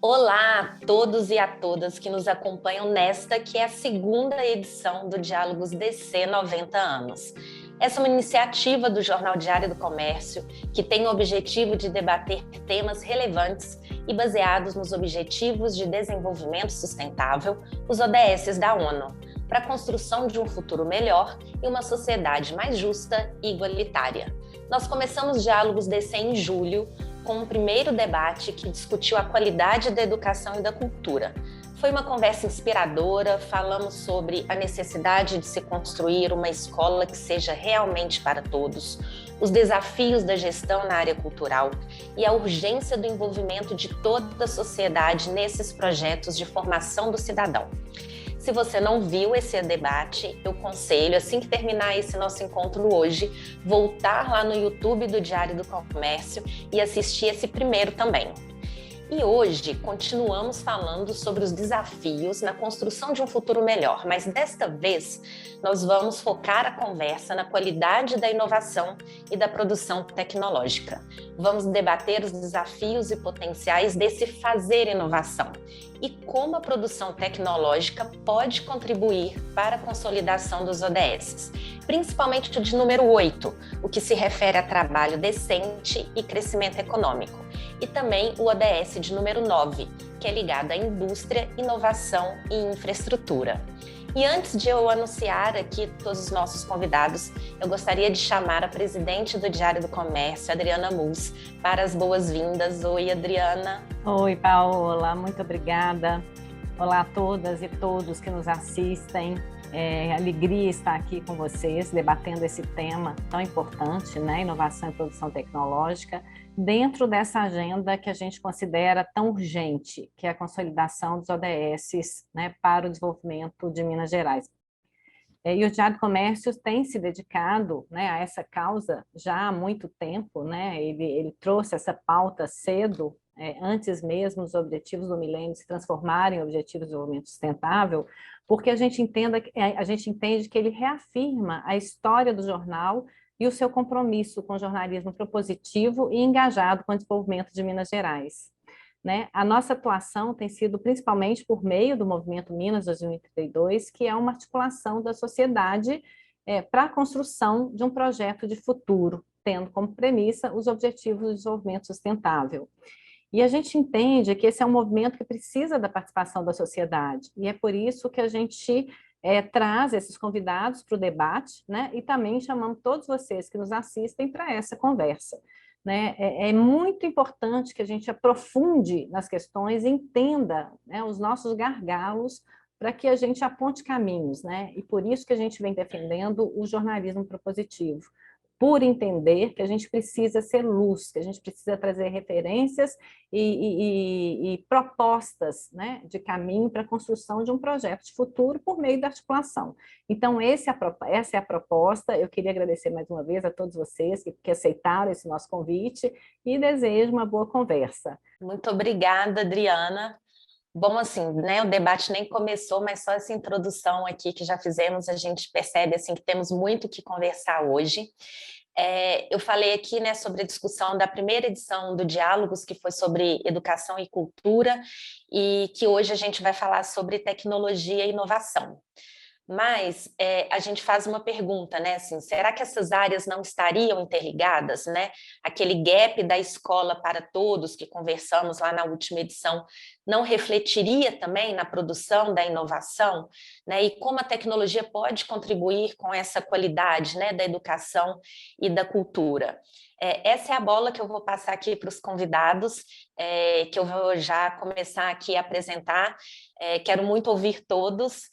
Olá a todos e a todas que nos acompanham nesta, que é a segunda edição do Diálogos DC 90 anos. Essa é uma iniciativa do Jornal Diário do Comércio que tem o objetivo de debater temas relevantes e baseados nos Objetivos de Desenvolvimento Sustentável, os ODS da ONU, para a construção de um futuro melhor e uma sociedade mais justa e igualitária. Nós começamos Diálogos DC em julho, com o primeiro debate que discutiu a qualidade da educação e da cultura. Foi uma conversa inspiradora, falamos sobre a necessidade de se construir uma escola que seja realmente para todos, os desafios da gestão na área cultural e a urgência do envolvimento de toda a sociedade nesses projetos de formação do cidadão. Se você não viu esse debate, eu aconselho, assim que terminar esse nosso encontro hoje, voltar lá no YouTube do Diário do Comércio e assistir esse primeiro também. E hoje continuamos falando sobre os desafios na construção de um futuro melhor, mas desta vez nós vamos focar a conversa na qualidade da inovação e da produção tecnológica. Vamos debater os desafios e potenciais desse fazer inovação e como a produção tecnológica pode contribuir para a consolidação dos ODS, principalmente o de número 8, o que se refere a trabalho decente e crescimento econômico, e também o ODS de número 9, que é ligado à indústria, inovação e infraestrutura. E antes de eu anunciar aqui todos os nossos convidados, eu gostaria de chamar a presidente do Diário do Comércio, Adriana Mus, para as boas-vindas. Oi, Adriana. Oi, Paola, muito obrigada. Olá a todas e todos que nos assistem. Alegria estar aqui com vocês, debatendo esse tema tão importante, né? Inovação e produção tecnológica, dentro dessa agenda que a gente considera tão urgente, que é a consolidação dos ODS, né, para o desenvolvimento de Minas Gerais. E o Diário do Comércio tem se dedicado, né, a essa causa já há muito tempo, né? Ele trouxe essa pauta cedo, antes mesmo dos Objetivos do Milênio se transformarem em Objetivos de Desenvolvimento Sustentável, porque a gente entende que ele reafirma a história do jornal e o seu compromisso com o jornalismo propositivo e engajado com o desenvolvimento de Minas Gerais. Né? A nossa atuação tem sido principalmente por meio do Movimento Minas 2032, que é uma articulação da sociedade para a construção de um projeto de futuro, tendo como premissa os Objetivos de Desenvolvimento Sustentável. E a gente entende que esse é um movimento que precisa da participação da sociedade, e é por isso que a gente traz esses convidados para o debate, né? E também chamamos todos vocês que nos assistem para essa conversa. Né? É muito importante que a gente aprofunde nas questões e entenda, né, os nossos gargalos para que a gente aponte caminhos, né? E por isso que a gente vem defendendo o jornalismo propositivo, por entender que a gente precisa ser luz, que a gente precisa trazer referências e propostas, né, de caminho para a construção de um projeto de futuro por meio da articulação. Então, essa é a proposta. Eu queria agradecer mais uma vez a todos vocês que aceitaram esse nosso convite e desejo uma boa conversa. Muito obrigada, Adriana. Bom, assim, né, o debate nem começou, mas só essa introdução aqui que já fizemos, a gente percebe assim, que temos muito o que conversar hoje. Eu falei aqui, né, sobre a discussão da primeira edição do Diálogos, que foi sobre educação e cultura, e que hoje a gente vai falar sobre tecnologia e inovação. Mas a gente faz uma pergunta, né? Assim, será que essas áreas não estariam interligadas, né? Aquele gap da escola para todos que conversamos lá na última edição não refletiria também na produção da inovação, né? E como a tecnologia pode contribuir com essa qualidade, né, da educação e da cultura? Essa é a bola que eu vou passar aqui para os convidados, que eu vou já começar aqui a apresentar. Quero muito ouvir todos.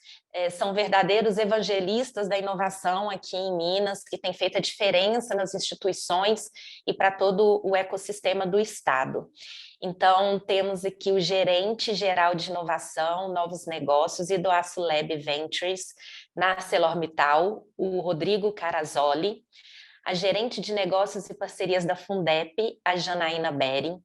São verdadeiros evangelistas da inovação aqui em Minas, que têm feito a diferença nas instituições e para todo o ecossistema do Estado. Então, temos aqui o gerente geral de inovação, novos negócios e do AssoLab Ventures, na ArcelorMittal, o Rodrigo Carazoli, a gerente de negócios e parcerias da Fundep, a Janaína Bering,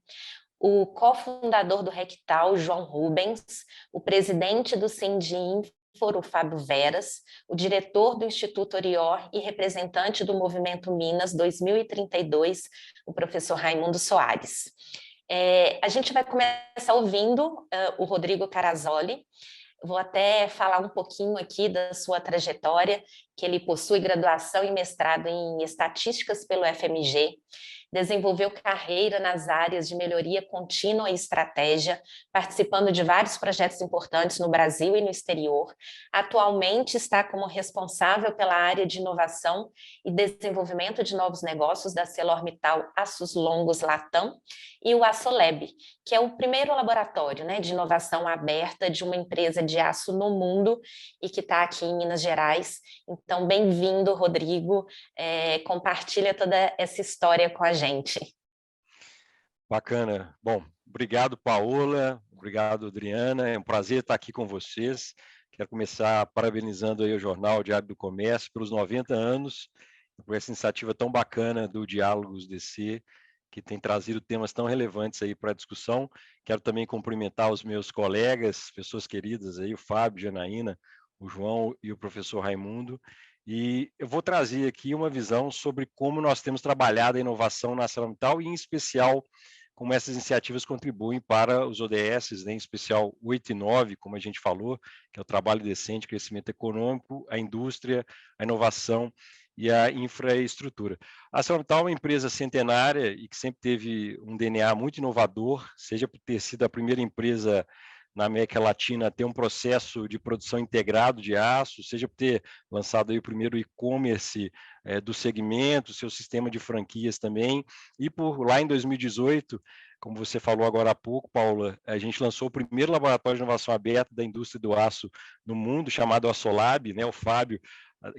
o cofundador do Rectal, João Rubens, o presidente do Sindinfo, o Fábio Veras, o diretor do Instituto Orior e representante do Movimento Minas 2032, o professor Raimundo Soares. A gente vai começar ouvindo o Rodrigo Carazoli. Vou até falar um pouquinho aqui da sua trajetória, que ele possui graduação e mestrado em estatísticas pelo FMG, desenvolveu carreira nas áreas de melhoria contínua e estratégia, participando de vários projetos importantes no Brasil e no exterior. Atualmente está como responsável pela área de inovação e desenvolvimento de novos negócios da ArcelorMittal Aços Longos Latam e o Açolab, que é o primeiro laboratório, né, de inovação aberta de uma empresa de aço no mundo e que está aqui em Minas Gerais. Então, bem-vindo, Rodrigo. Compartilha toda essa história com a gente. Bacana. Bom, obrigado, Paola. Obrigado, Adriana. É um prazer estar aqui com vocês. Quero começar parabenizando aí o Jornal Diário do Comércio pelos 90 anos, por essa iniciativa tão bacana do Diálogos DC, que tem trazido temas tão relevantes aí para a discussão. Quero também cumprimentar os meus colegas, pessoas queridas aí, o Fábio, Janaína, o João e o professor Raimundo. E eu vou trazer aqui uma visão sobre como nós temos trabalhado a inovação na ArcelorMittal e, em especial, como essas iniciativas contribuem para os ODS, né, em especial 8 e 9, como a gente falou, que é o trabalho decente, crescimento econômico, a indústria, a inovação e a infraestrutura. A ArcelorMittal é uma empresa centenária e que sempre teve um DNA muito inovador, seja por ter sido a primeira empresa na América Latina a ter um processo de produção integrado de aço, seja por ter lançado aí o primeiro e-commerce do segmento, seu sistema de franquias também, e por lá em 2018, como você falou agora há pouco, Paula, a gente lançou o primeiro laboratório de inovação aberta da indústria do aço no mundo, chamado Açolab, né? O Fábio,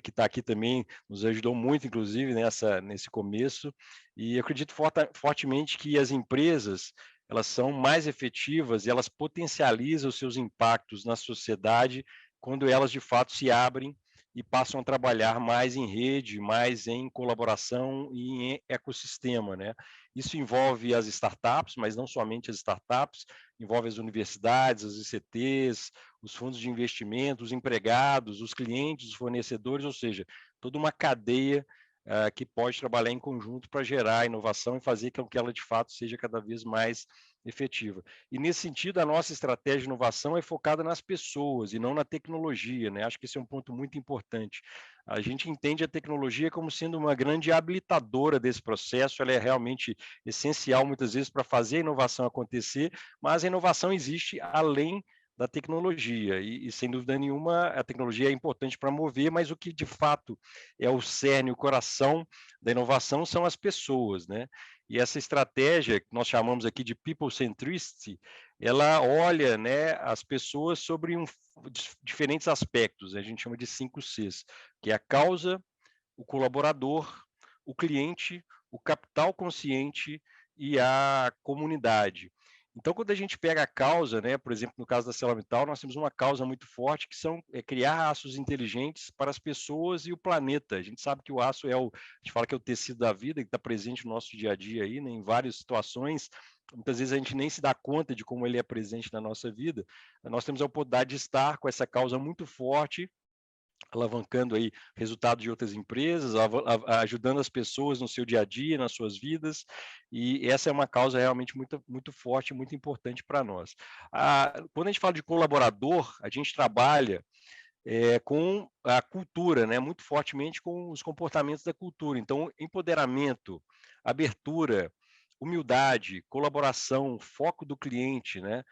que está aqui também, nos ajudou muito, inclusive, nesse começo, e eu acredito fortemente que as empresas elas são mais efetivas e elas potencializam os seus impactos na sociedade quando elas, de fato, se abrem e passam a trabalhar mais em rede, mais em colaboração e em ecossistema, né? Isso envolve as startups, mas não somente as startups, envolve as universidades, as ICTs, os fundos de investimento, os empregados, os clientes, os fornecedores, ou seja, toda uma cadeia que pode trabalhar em conjunto para gerar inovação e fazer com que ela, de fato, seja cada vez mais efetiva. E, nesse sentido, a nossa estratégia de inovação é focada nas pessoas e não na tecnologia, né? Acho que esse é um ponto muito importante. A gente entende a tecnologia como sendo uma grande habilitadora desse processo, ela é realmente essencial, muitas vezes, para fazer a inovação acontecer, mas a inovação existe além da tecnologia e, sem dúvida nenhuma, a tecnologia é importante para mover, mas o que de fato é o cerne, o coração da inovação são as pessoas, né? E essa estratégia que nós chamamos aqui de people centricity, ela olha, né, as pessoas sobre diferentes aspectos, a gente chama de 5 Cs, que é a causa, o colaborador, o cliente, o capital consciente e a comunidade. Então, quando a gente pega a causa, né, por exemplo, no caso da ArcelorMittal, nós temos uma causa muito forte que são criar aços inteligentes para as pessoas e o planeta. A gente sabe que o aço a gente fala que é o tecido da vida, que está presente no nosso dia a dia aí, né, em várias situações. Muitas vezes a gente nem se dá conta de como ele é presente na nossa vida. Nós temos a oportunidade de estar com essa causa muito forte, alavancando aí resultado de outras empresas, ajudando as pessoas no seu dia a dia, nas suas vidas, e essa é uma causa realmente muito, muito forte, muito importante para nós. Quando a gente fala de colaborador, a gente trabalha com a cultura, né, muito fortemente com os comportamentos da cultura. Então, empoderamento, abertura, humildade, colaboração, foco do cliente, né,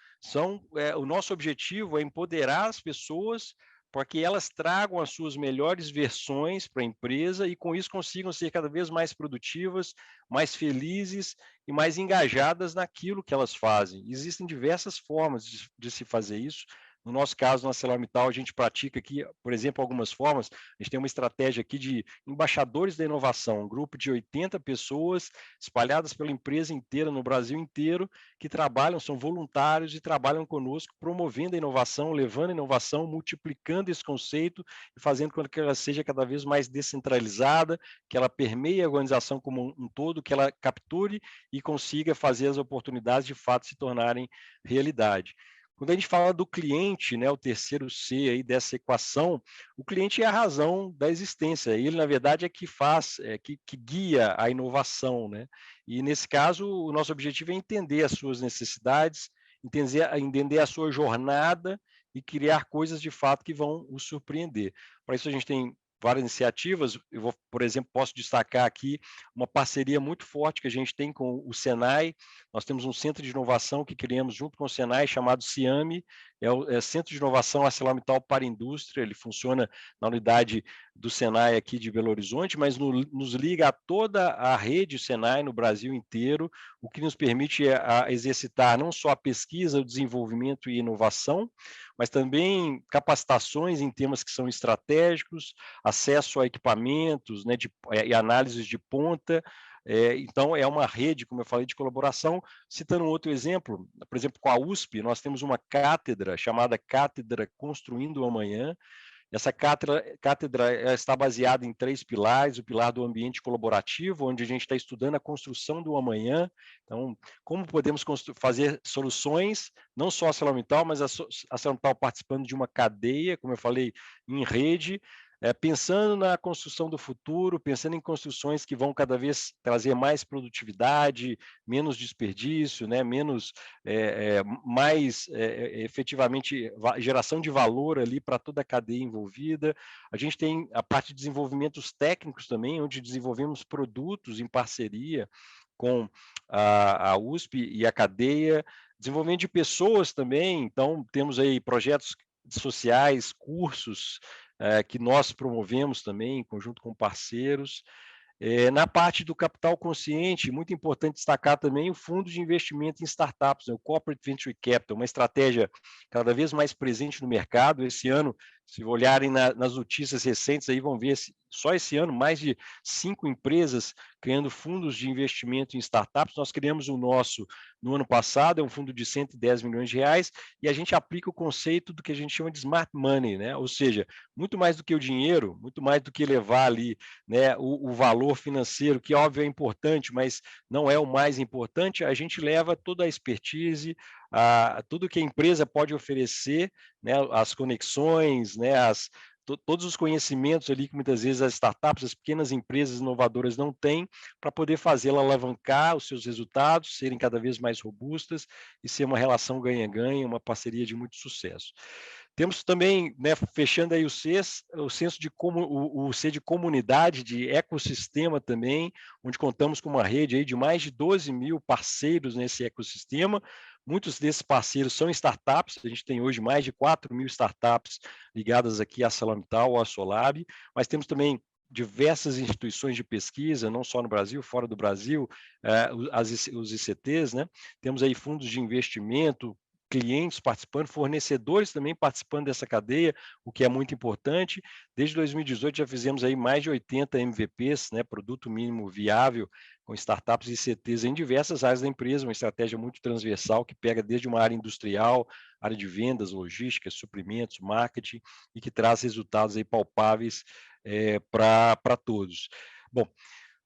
o nosso objetivo é empoderar as pessoas para que elas tragam as suas melhores versões para a empresa e, com isso, consigam ser cada vez mais produtivas, mais felizes e mais engajadas naquilo que elas fazem. Existem diversas formas de se fazer isso. No nosso caso, na ArcelorMittal, a gente pratica aqui, por exemplo, algumas formas. A gente tem uma estratégia aqui de embaixadores da inovação, um grupo de 80 pessoas espalhadas pela empresa inteira, no Brasil inteiro, que trabalham, são voluntários e trabalham conosco, promovendo a inovação, levando a inovação, multiplicando esse conceito e fazendo com que ela seja cada vez mais descentralizada, que ela permeie a organização como um todo, que ela capture e consiga fazer as oportunidades de fato se tornarem realidade. Quando a gente fala do cliente, né, o terceiro C aí dessa equação, o cliente é a razão da existência. Ele, na verdade, é que faz, que guia a inovação, né? E nesse caso, o nosso objetivo é entender as suas necessidades, entender a sua jornada e criar coisas de fato que vão o surpreender. Para isso a gente tem várias iniciativas. Eu vou, por exemplo, posso destacar aqui uma parceria muito forte que a gente tem com o Senai. Nós temos um centro de inovação que criamos junto com o Senai, chamado CIAMI, é o Centro de Inovação ArcelorMittal para a Indústria. Ele funciona na unidade do Senai aqui de Belo Horizonte, mas nos liga a toda a rede Senai no Brasil inteiro, o que nos permite exercitar não só a pesquisa, o desenvolvimento e inovação, mas também capacitações em temas que são estratégicos, acesso a equipamentos, né, e análises de ponta. Então, é uma rede, como eu falei, de colaboração. Citando um outro exemplo, por exemplo, com a USP, nós temos uma cátedra chamada Cátedra Construindo o Amanhã. Essa cátedra está baseada em 3 pilares: o pilar do ambiente colaborativo, onde a gente está estudando a construção do amanhã. Então, como podemos fazer soluções, não só a ArcelorMittal, mas a ArcelorMittal participando de uma cadeia, como eu falei, em rede, pensando na construção do futuro, pensando em construções que vão cada vez trazer mais produtividade, menos desperdício, né, mais efetivamente geração de valor ali para toda a cadeia envolvida. A gente tem a parte de desenvolvimentos técnicos também, onde desenvolvemos produtos em parceria com a USP e a cadeia, desenvolvimento de pessoas também. Então, temos aí projetos sociais, cursos que nós promovemos também, em conjunto com parceiros. Na parte do capital consciente, muito importante destacar também o fundo de investimento em startups, né, o Corporate Venture Capital, uma estratégia cada vez mais presente no mercado. Esse ano, se olharem nas notícias recentes, aí vão ver só esse ano mais de 5 empresas criando fundos de investimento em startups. Nós criamos o nosso no ano passado, é um fundo de 110 milhões de reais, e a gente aplica o conceito do que a gente chama de smart money, né? Ou seja, muito mais do que o dinheiro, muito mais do que levar ali, né, o valor financeiro, que óbvio é importante, mas não é o mais importante. A gente leva toda a expertise, tudo que a empresa pode oferecer, né, as conexões, né, todos os conhecimentos ali que muitas vezes as startups, as pequenas empresas inovadoras não têm, para poder fazê-la alavancar os seus resultados, serem cada vez mais robustas e ser uma relação ganha-ganha, uma parceria de muito sucesso. Temos também, né, fechando aí o senso de o C de comunidade, de ecossistema também, onde contamos com uma rede aí de mais de 12 mil parceiros nesse ecossistema. Muitos desses parceiros são startups. A gente tem hoje mais de 4 mil startups ligadas aqui à ArcelorMittal ou à Solab, mas temos também diversas instituições de pesquisa, não só no Brasil, fora do Brasil, os ICTs, né? Temos aí fundos de investimento, clientes participando, fornecedores também participando dessa cadeia, o que é muito importante. Desde 2018 já fizemos aí mais de 80 MVPs, né, produto mínimo viável, com startups e CTs em diversas áreas da empresa, uma estratégia muito transversal que pega desde uma área industrial, área de vendas, logística, suprimentos, marketing, e que traz resultados aí palpáveis para todos. Bom,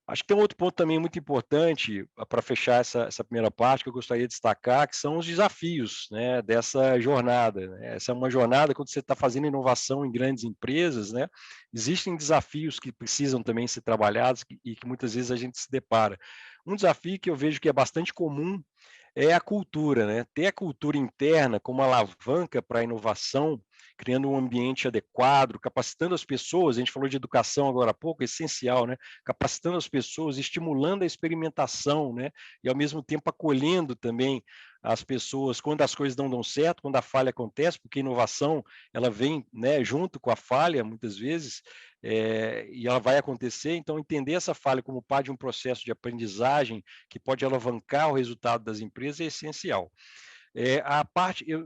acho que tem um outro ponto também muito importante para fechar essa primeira parte que eu gostaria de destacar, que são os desafios, né, dessa jornada, né? Essa é uma jornada quando você está fazendo inovação em grandes empresas, né? Existem desafios que precisam também ser trabalhados e que muitas vezes a gente se depara. Um desafio que eu vejo que é bastante comum é a cultura, né? Ter a cultura interna como alavanca para a inovação, criando um ambiente adequado, capacitando as pessoas. A gente falou de educação agora há pouco, é essencial, né? Capacitando as pessoas, estimulando a experimentação, né? E ao mesmo tempo acolhendo também as pessoas quando as coisas não dão certo, quando a falha acontece, porque a inovação ela vem, né, junto com a falha muitas vezes, e ela vai acontecer. Então entender essa falha como parte de um processo de aprendizagem que pode alavancar o resultado das empresas é essencial.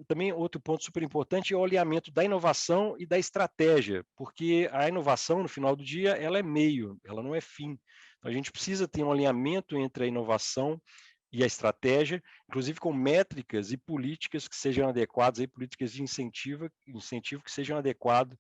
Também outro ponto super importante é o alinhamento da inovação e da estratégia, porque a inovação, no final do dia, ela é meio, ela não é fim. Então, a gente precisa ter um alinhamento entre a inovação e a estratégia, inclusive com métricas e políticas que sejam adequadas, aí, políticas de incentivo que sejam adequadas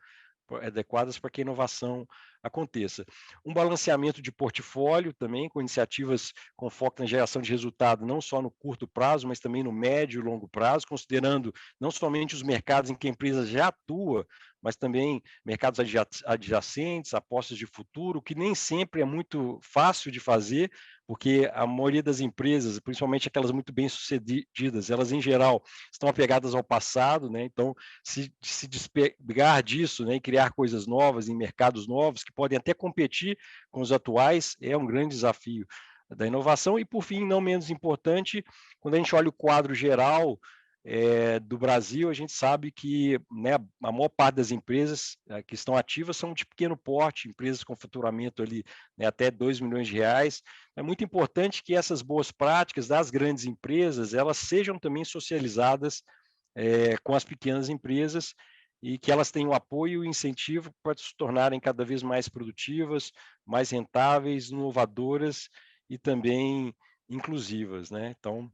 adequadas para que a inovação aconteça. Um balanceamento de portfólio também, com iniciativas com foco na geração de resultado, não só no curto prazo, mas também no médio e longo prazo, considerando não somente os mercados em que a empresa já atua, mas também mercados adjacentes, apostas de futuro, que nem sempre é muito fácil de fazer, porque a maioria das empresas, principalmente aquelas muito bem-sucedidas, elas, em geral, estão apegadas ao passado, né? Então, se despegar disso, né, e criar coisas novas em mercados novos, que podem até competir com os atuais, é um grande desafio da inovação. E, por fim, não menos importante, quando a gente olha o quadro geral do Brasil, a gente sabe que, né, a maior parte das empresas que estão ativas são de pequeno porte, empresas com faturamento ali, né, até 2 milhões de reais. É muito importante que essas boas práticas das grandes empresas, elas sejam também socializadas com as pequenas empresas e que elas tenham apoio e incentivo para se tornarem cada vez mais produtivas, mais rentáveis, inovadoras e também inclusivas, né? Então,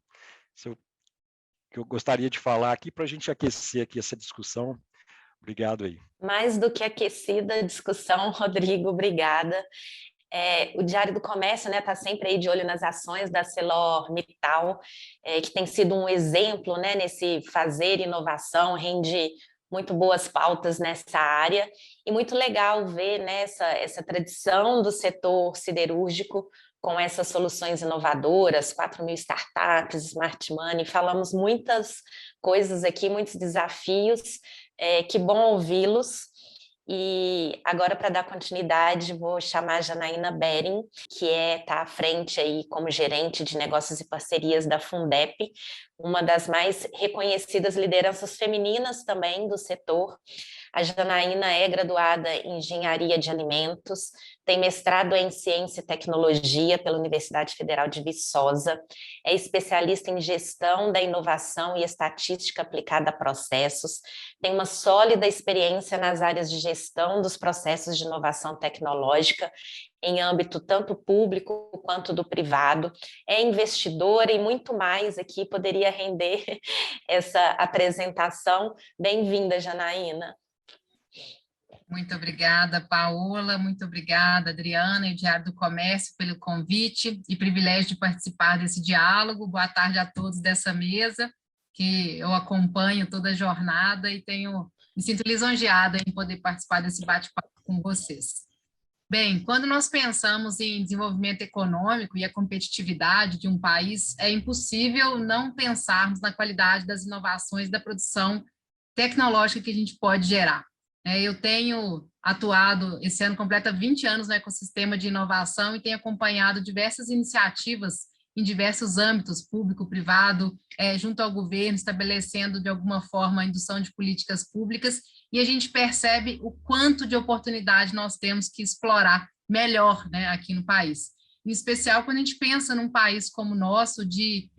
que eu gostaria de falar aqui para a gente aquecer aqui essa discussão. Obrigado aí. Mais do que aquecida a discussão, Rodrigo, obrigada. O Diário do Comércio, né, está sempre aí de olho nas ações da ArcelorMittal, que tem sido um exemplo, né, nesse fazer inovação, rende muito boas pautas nessa área, e muito legal ver, né, essa tradição do setor siderúrgico com essas soluções inovadoras, 4.000 startups, Smart Money, falamos muitas coisas aqui, muitos desafios, que bom ouvi-los. E agora, para dar continuidade, vou chamar a Janaína Bering, que está à frente aí como gerente de negócios e parcerias da Fundep, uma das mais reconhecidas lideranças femininas também do setor. A Janaína é graduada em Engenharia de Alimentos, tem mestrado em Ciência e Tecnologia pela Universidade Federal de Viçosa, é especialista em Gestão da Inovação e Estatística aplicada a processos, tem uma sólida experiência nas áreas de gestão dos processos de inovação tecnológica, em âmbito tanto público quanto do privado, é investidora e muito mais aqui, poderia render essa apresentação. Bem-vinda, Janaína. Muito obrigada, Paola, muito obrigada, Adriana e o Diário do Comércio pelo convite e privilégio de participar desse diálogo. Boa tarde a todos dessa mesa, que eu acompanho toda a jornada e me sinto lisonjeada em poder participar desse bate-papo com vocês. Bem, quando nós pensamos em desenvolvimento econômico e a competitividade de um país, é impossível não pensarmos na qualidade das inovações da produção tecnológica que a gente pode gerar. Eu tenho atuado, esse ano completa 20 anos no ecossistema de inovação e tenho acompanhado diversas iniciativas em diversos âmbitos, público, privado, junto ao governo, estabelecendo de alguma forma a indução de políticas públicas, e a gente percebe o quanto de oportunidade nós temos que explorar melhor, né, aqui no país. Em especial quando a gente pensa num país como o nosso, de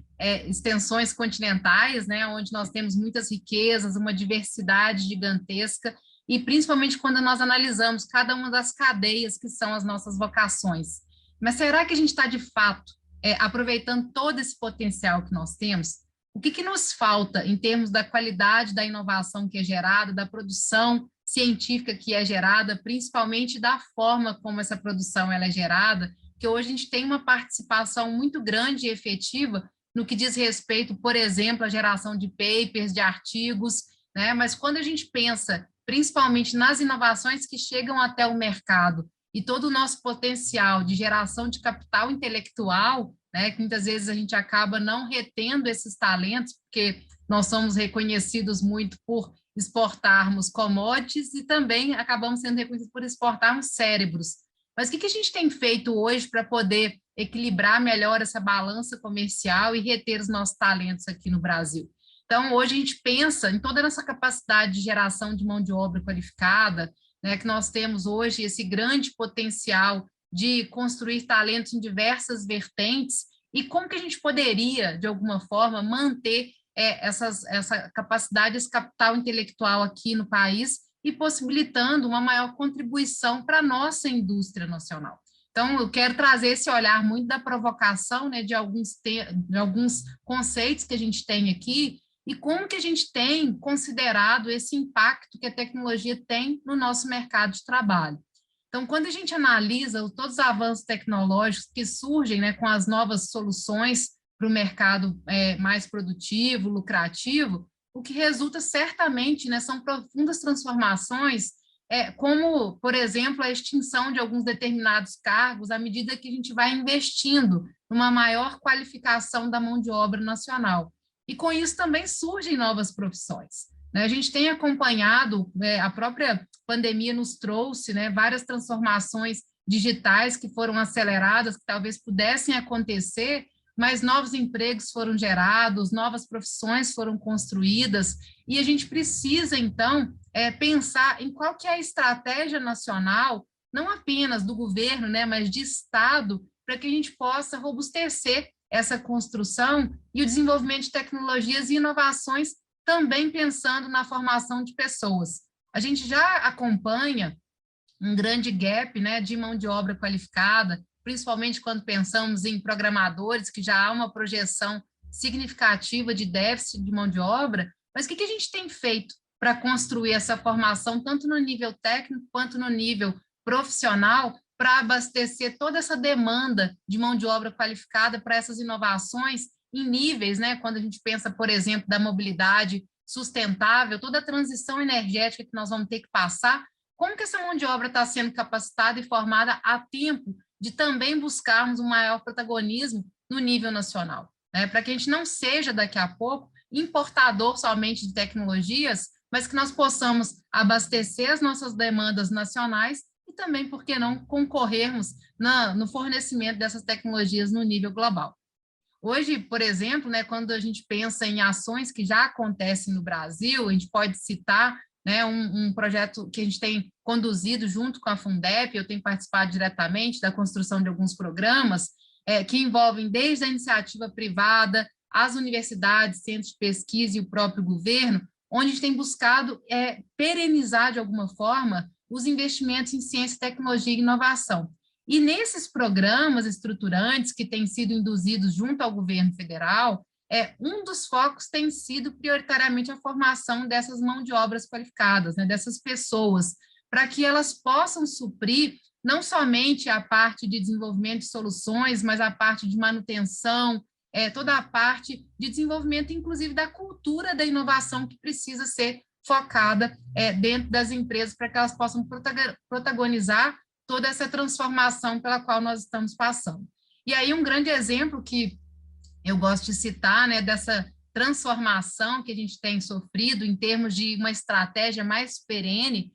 extensões continentais, né, onde nós temos muitas riquezas, uma diversidade gigantesca, e principalmente quando nós analisamos cada uma das cadeias que são as nossas vocações. Mas será que a gente está, de fato, aproveitando todo esse potencial que nós temos? O que nos falta em termos da qualidade da inovação que é gerada, da produção científica que é gerada, principalmente da forma como essa produção ela é gerada, que hoje a gente tem uma participação muito grande e efetiva no que diz respeito, por exemplo, à geração de papers, de artigos, né? Mas quando a gente pensa principalmente nas inovações que chegam até o mercado e todo o nosso potencial de geração de capital intelectual, né, que muitas vezes a gente acaba não retendo esses talentos, porque nós somos reconhecidos muito por exportarmos commodities e também acabamos sendo reconhecidos por exportarmos cérebros. Mas o que a gente tem feito hoje para poder equilibrar melhor essa balança comercial e reter os nossos talentos aqui no Brasil? Então, hoje a gente pensa em toda essa capacidade de geração de mão de obra qualificada, né, que nós temos hoje esse grande potencial de construir talentos em diversas vertentes, e como que a gente poderia, de alguma forma, manter essa capacidade, esse capital intelectual aqui no país e possibilitando uma maior contribuição para a nossa indústria nacional. Então, eu quero trazer esse olhar muito da provocação, né, de alguns conceitos que a gente tem aqui, e como que a gente tem considerado esse impacto que a tecnologia tem no nosso mercado de trabalho. Então, quando a gente analisa todos os avanços tecnológicos que surgem, né, com as novas soluções para o mercado mais produtivo, lucrativo, o que resulta certamente, né, são profundas transformações, como, por exemplo, a extinção de alguns determinados cargos à medida que a gente vai investindo numa maior qualificação da mão de obra nacional. E com isso também surgem novas profissões. A gente tem acompanhado, a própria pandemia nos trouxe, né, várias transformações digitais que foram aceleradas, que talvez pudessem acontecer, mas novos empregos foram gerados, novas profissões foram construídas, e a gente precisa, então, pensar em qual que é a estratégia nacional, não apenas do governo, né, mas de Estado, para que a gente possa robustecer essa construção e o desenvolvimento de tecnologias e inovações, também pensando na formação de pessoas. A gente já acompanha um grande gap, né, de mão de obra qualificada, principalmente quando pensamos em programadores, que já há uma projeção significativa de déficit de mão de obra, mas o que a gente tem feito para construir essa formação, tanto no nível técnico quanto no nível profissional, para abastecer toda essa demanda de mão de obra qualificada para essas inovações em níveis, né? Quando a gente pensa, por exemplo, da mobilidade sustentável, toda a transição energética que nós vamos ter que passar, como que essa mão de obra está sendo capacitada e formada a tempo de também buscarmos um maior protagonismo no nível nacional, né? Para que a gente não seja, daqui a pouco, importador somente de tecnologias, mas que nós possamos abastecer as nossas demandas nacionais e também, por que não, concorrermos no fornecimento dessas tecnologias no nível global. Hoje, por exemplo, né, quando a gente pensa em ações que já acontecem no Brasil, a gente pode citar, né, um projeto que a gente tem conduzido junto com a Fundep, eu tenho participado diretamente da construção de alguns programas que envolvem desde a iniciativa privada, as universidades, centros de pesquisa e o próprio governo, onde a gente tem buscado perenizar, de alguma forma, os investimentos em ciência, tecnologia e inovação. E nesses programas estruturantes que têm sido induzidos junto ao governo federal, um dos focos tem sido prioritariamente a formação dessas mãos de obras qualificadas, né, dessas pessoas, para que elas possam suprir não somente a parte de desenvolvimento de soluções, mas a parte de manutenção, toda a parte de desenvolvimento, inclusive, da cultura da inovação que precisa ser focada dentro das empresas para que elas possam protagonizar toda essa transformação pela qual nós estamos passando. E aí um grande exemplo que eu gosto de citar, né, dessa transformação que a gente tem sofrido em termos de uma estratégia mais perene,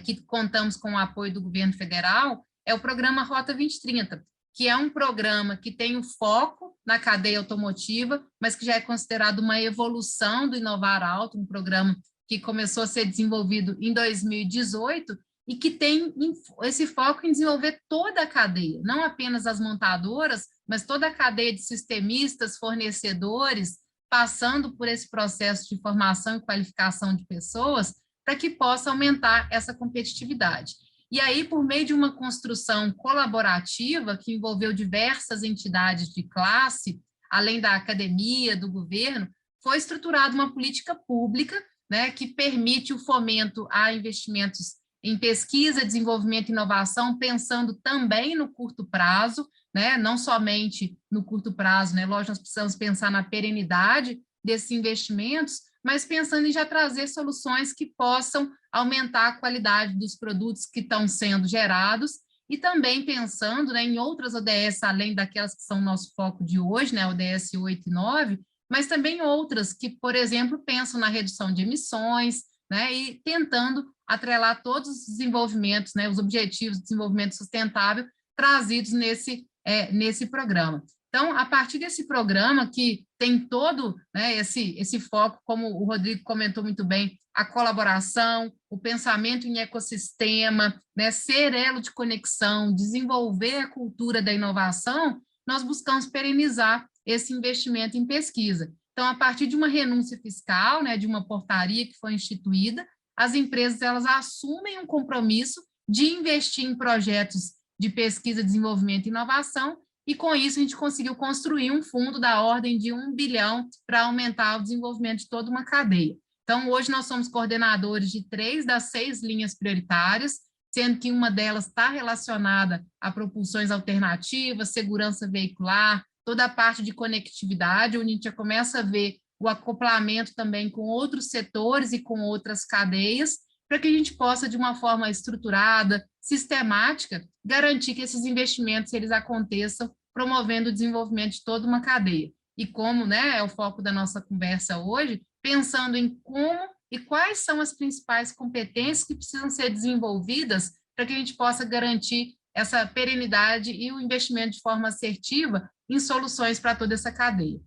que contamos com o apoio do governo federal, é o programa Rota 2030, que é um programa que tem o foco na cadeia automotiva, mas que já é considerado uma evolução do Inovar Alto, um programa que começou a ser desenvolvido em 2018 e que tem esse foco em desenvolver toda a cadeia, não apenas as montadoras, mas toda a cadeia de sistemistas, fornecedores, passando por esse processo de formação e qualificação de pessoas, para que possa aumentar essa competitividade. E aí, por meio de uma construção colaborativa que envolveu diversas entidades de classe, além da academia, do governo, foi estruturada uma política pública, né, que permite o fomento a investimentos em pesquisa, desenvolvimento e inovação, pensando também no curto prazo, né, não somente no curto prazo, né, lógico, nós precisamos pensar na perenidade desses investimentos, mas pensando em já trazer soluções que possam aumentar a qualidade dos produtos que estão sendo gerados e também pensando, né, em outras ODS, além daquelas que são nosso foco de hoje, né, ODS 8 e 9, mas também outras que, por exemplo, pensam na redução de emissões, né, e tentando atrelar todos os desenvolvimentos, né, os objetivos de desenvolvimento sustentável trazidos nesse programa. Então, a partir desse programa, que tem todo, né, esse foco, como o Rodrigo comentou muito bem, a colaboração, o pensamento em ecossistema, né, ser elo de conexão, desenvolver a cultura da inovação, nós buscamos perenizar esse investimento em pesquisa. Então, a partir de uma renúncia fiscal, né, de uma portaria que foi instituída, as empresas elas assumem um compromisso de investir em projetos de pesquisa, desenvolvimento e inovação, e com isso a gente conseguiu construir um fundo da ordem de 1 bilhão para aumentar o desenvolvimento de toda uma cadeia. Então, hoje nós somos coordenadores de 3 das 6 linhas prioritárias, sendo que uma delas está relacionada a propulsões alternativas, segurança veicular, toda a parte de conectividade, onde a gente já começa a ver o acoplamento também com outros setores e com outras cadeias, para que a gente possa, de uma forma estruturada, sistemática, garantir que esses investimentos eles aconteçam, promovendo o desenvolvimento de toda uma cadeia. E como, né, é o foco da nossa conversa hoje, pensando em como e quais são as principais competências que precisam ser desenvolvidas para que a gente possa garantir essa perenidade e o investimento de forma assertiva em soluções para toda essa cadeia.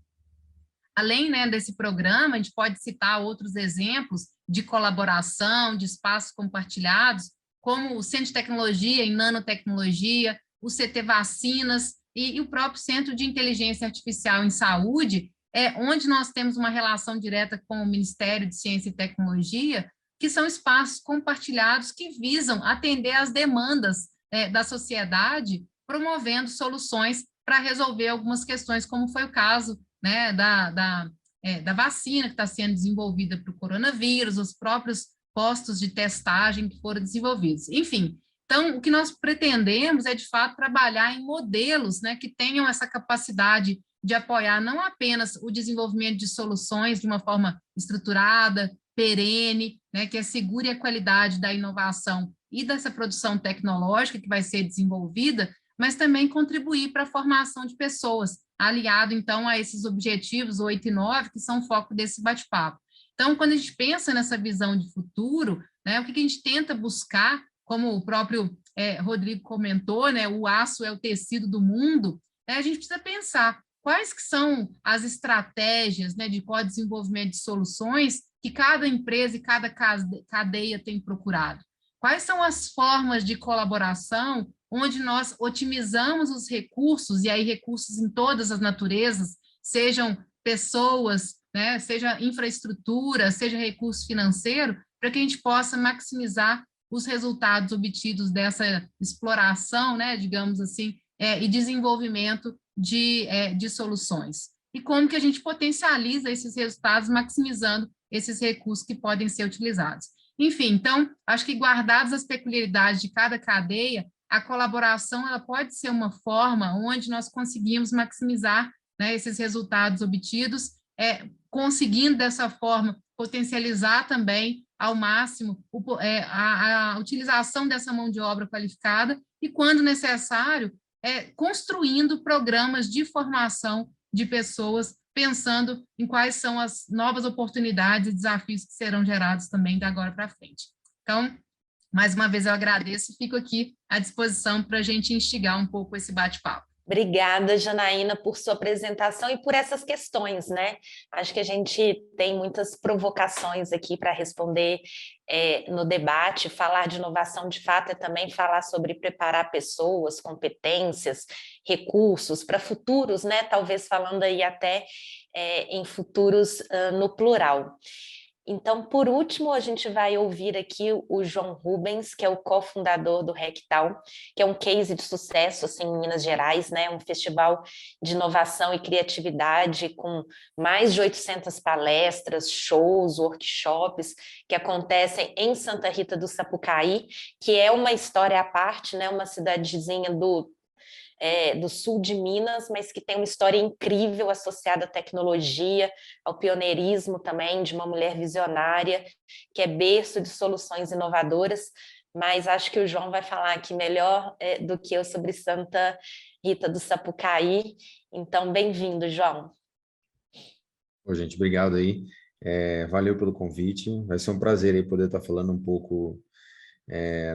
Além, né, desse programa, a gente pode citar outros exemplos de colaboração, de espaços compartilhados, como o Centro de Tecnologia em Nanotecnologia, o CT Vacinas e o próprio Centro de Inteligência Artificial em Saúde, onde nós temos uma relação direta com o Ministério de Ciência e Tecnologia, que são espaços compartilhados que visam atender às demandas da sociedade, promovendo soluções para resolver algumas questões, como foi o caso, né, da vacina que está sendo desenvolvida para o coronavírus, os próprios postos de testagem que foram desenvolvidos. Enfim, então, o que nós pretendemos é, de fato, trabalhar em modelos, né, que tenham essa capacidade de apoiar não apenas o desenvolvimento de soluções de uma forma estruturada, perene, né, que assegure a qualidade da inovação e dessa produção tecnológica que vai ser desenvolvida, mas também contribuir para a formação de pessoas, aliado, então, a esses objetivos 8 e 9, que são o foco desse bate-papo. Então, quando a gente pensa nessa visão de futuro, né, o que a gente tenta buscar, como o próprio Rodrigo comentou, né, o aço é o tecido do mundo, a gente precisa pensar quais que são as estratégias, né, de co-desenvolvimento de soluções que cada empresa e cada cadeia tem procurado. Quais são as formas de colaboração onde nós otimizamos os recursos, e aí recursos em todas as naturezas, sejam pessoas, né, seja infraestrutura, seja recurso financeiro, para que a gente possa maximizar os resultados obtidos dessa exploração, né, digamos assim, e desenvolvimento de soluções. E como que a gente potencializa esses resultados, maximizando esses recursos que podem ser utilizados. Enfim, então, acho que guardadas as peculiaridades de cada cadeia, a colaboração ela pode ser uma forma onde nós conseguimos maximizar, né, esses resultados obtidos, conseguindo dessa forma potencializar também ao máximo a utilização dessa mão de obra qualificada e, quando necessário, construindo programas de formação de pessoas, pensando em quais são as novas oportunidades e desafios que serão gerados também da agora para frente. Então, mais uma vez eu agradeço e fico aqui à disposição para a gente instigar um pouco esse bate-papo. Obrigada, Janaína, por sua apresentação e por essas questões, né? Acho que a gente tem muitas provocações aqui para responder no debate. Falar de inovação, de fato, é também falar sobre preparar pessoas, competências, recursos para futuros, né? Talvez falando aí até em futuros no plural. Então, por último, a gente vai ouvir aqui o João Rubens, que é o cofundador do Rectal, que é um case de sucesso assim, em Minas Gerais, né? Um festival de inovação e criatividade com mais de 800 palestras, shows, workshops que acontecem em Santa Rita do Sapucaí, que é uma história à parte, né? Uma cidadezinha do sul de Minas, mas que tem uma história incrível associada à tecnologia, ao pioneirismo também de uma mulher visionária, que é berço de soluções inovadoras, mas acho que o João vai falar aqui melhor do que eu sobre Santa Rita do Sapucaí. Então, bem-vindo, João. Ô, gente, obrigado aí. Valeu pelo convite. Vai ser um prazer aí poder estar falando um pouco.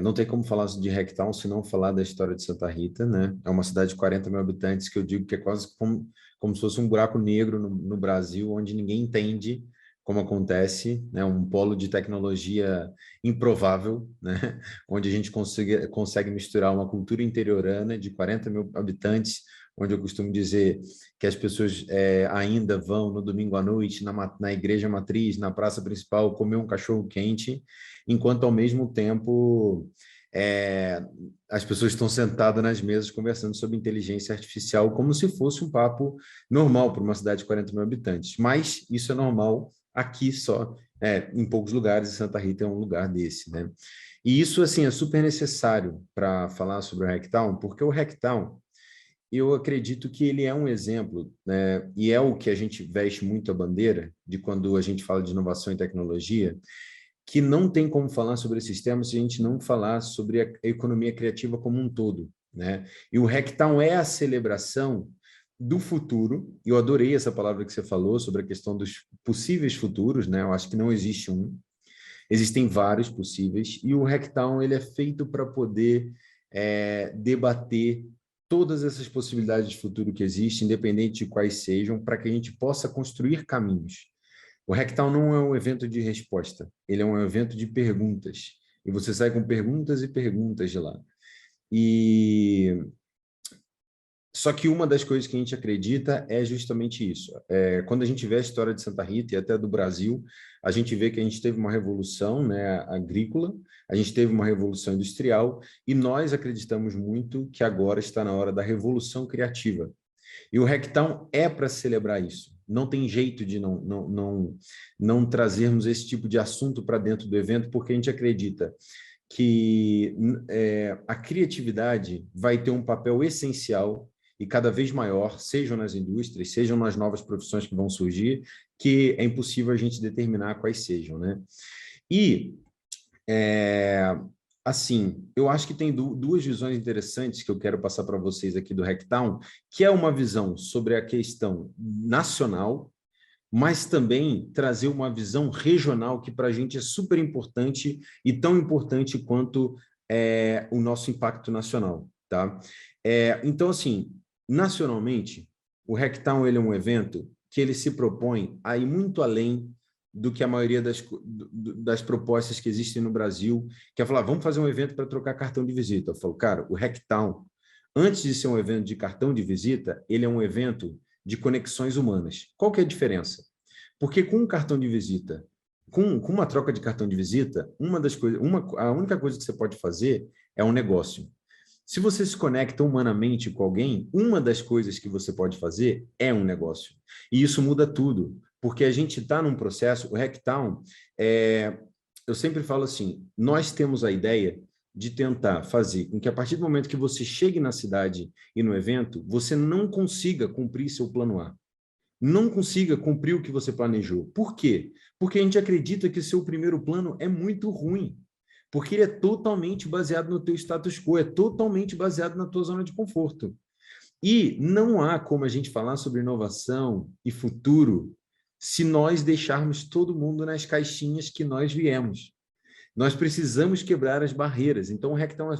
Não tem como falar de Rectal se não falar da história de Santa Rita, né? É uma cidade de 40 mil habitantes que eu digo que é quase como se fosse um buraco negro no Brasil, onde ninguém entende como acontece, né? Um polo de tecnologia improvável, né? Onde a gente consegue misturar uma cultura interiorana de 40 mil habitantes, onde eu costumo dizer que as pessoas ainda vão no domingo à noite na igreja matriz, na praça principal, comer um cachorro quente, enquanto ao mesmo tempo as pessoas estão sentadas nas mesas conversando sobre inteligência artificial como se fosse um papo normal para uma cidade de 40 mil habitantes. Mas isso é normal aqui só, em poucos lugares, e Santa Rita é um lugar desse, né? E isso, assim, é super necessário para falar sobre o Hacktown, porque o Hacktown, eu acredito que ele é um exemplo, né? E é o que a gente veste muito a bandeira de quando a gente fala de inovação e tecnologia, que não tem como falar sobre esses temas se a gente não falar sobre a economia criativa como um todo, né? E o Hacktown é a celebração do futuro. Eu adorei essa palavra que você falou sobre a questão dos possíveis futuros, né? Eu acho que não existe um, existem vários possíveis, e o Hacktown ele é feito para poder debater todas essas possibilidades de futuro que existem, independente de quais sejam, para que a gente possa construir caminhos. O Hacktown não é um evento de resposta, ele é um evento de perguntas. E você sai com perguntas e perguntas de lá. Só que uma das coisas que a gente acredita é justamente isso. Quando a gente vê a história de Santa Rita e até do Brasil, a gente vê que a gente teve uma revolução, né, agrícola, a gente teve uma revolução industrial, e nós acreditamos muito que agora está na hora da revolução criativa. E o Hacktown é para celebrar isso. Não tem jeito de não trazermos esse tipo de assunto para dentro do evento, porque a gente acredita que a criatividade vai ter um papel essencial e cada vez maior, sejam nas indústrias, sejam nas novas profissões que vão surgir, que é impossível a gente determinar quais sejam, né? E assim, eu acho que tem duas visões interessantes que eu quero passar para vocês aqui do Hacktown, que é uma visão sobre a questão nacional, mas também trazer uma visão regional que para a gente é super importante e tão importante quanto o nosso impacto nacional, tá? Então, assim, nacionalmente, o Hacktown ele é um evento que ele se propõe a ir muito além do que a maioria das propostas que existem no Brasil, que é falar, vamos fazer um evento para trocar cartão de visita. Eu falo, cara, o Hacktown, antes de ser um evento de cartão de visita, ele é um evento de conexões humanas. Qual que é a diferença? Porque com um cartão de visita, com uma troca de cartão de visita, a única coisa que você pode fazer é um negócio. Se você se conecta humanamente com alguém, uma das coisas que você pode fazer é um negócio. E isso muda tudo. Porque a gente está num processo, o Hacktown, eu sempre falo assim, nós temos a ideia de tentar fazer com que a partir do momento que você chegue na cidade e no evento, você não consiga cumprir seu plano A. Não consiga cumprir o que você planejou. Por quê? Porque a gente acredita que seu primeiro plano é muito ruim. Porque ele é totalmente baseado no teu status quo, é totalmente baseado na tua zona de conforto. E não há como a gente falar sobre inovação e futuro se nós deixarmos todo mundo nas caixinhas que nós viemos. Nós precisamos quebrar as barreiras. Então, o Hacktown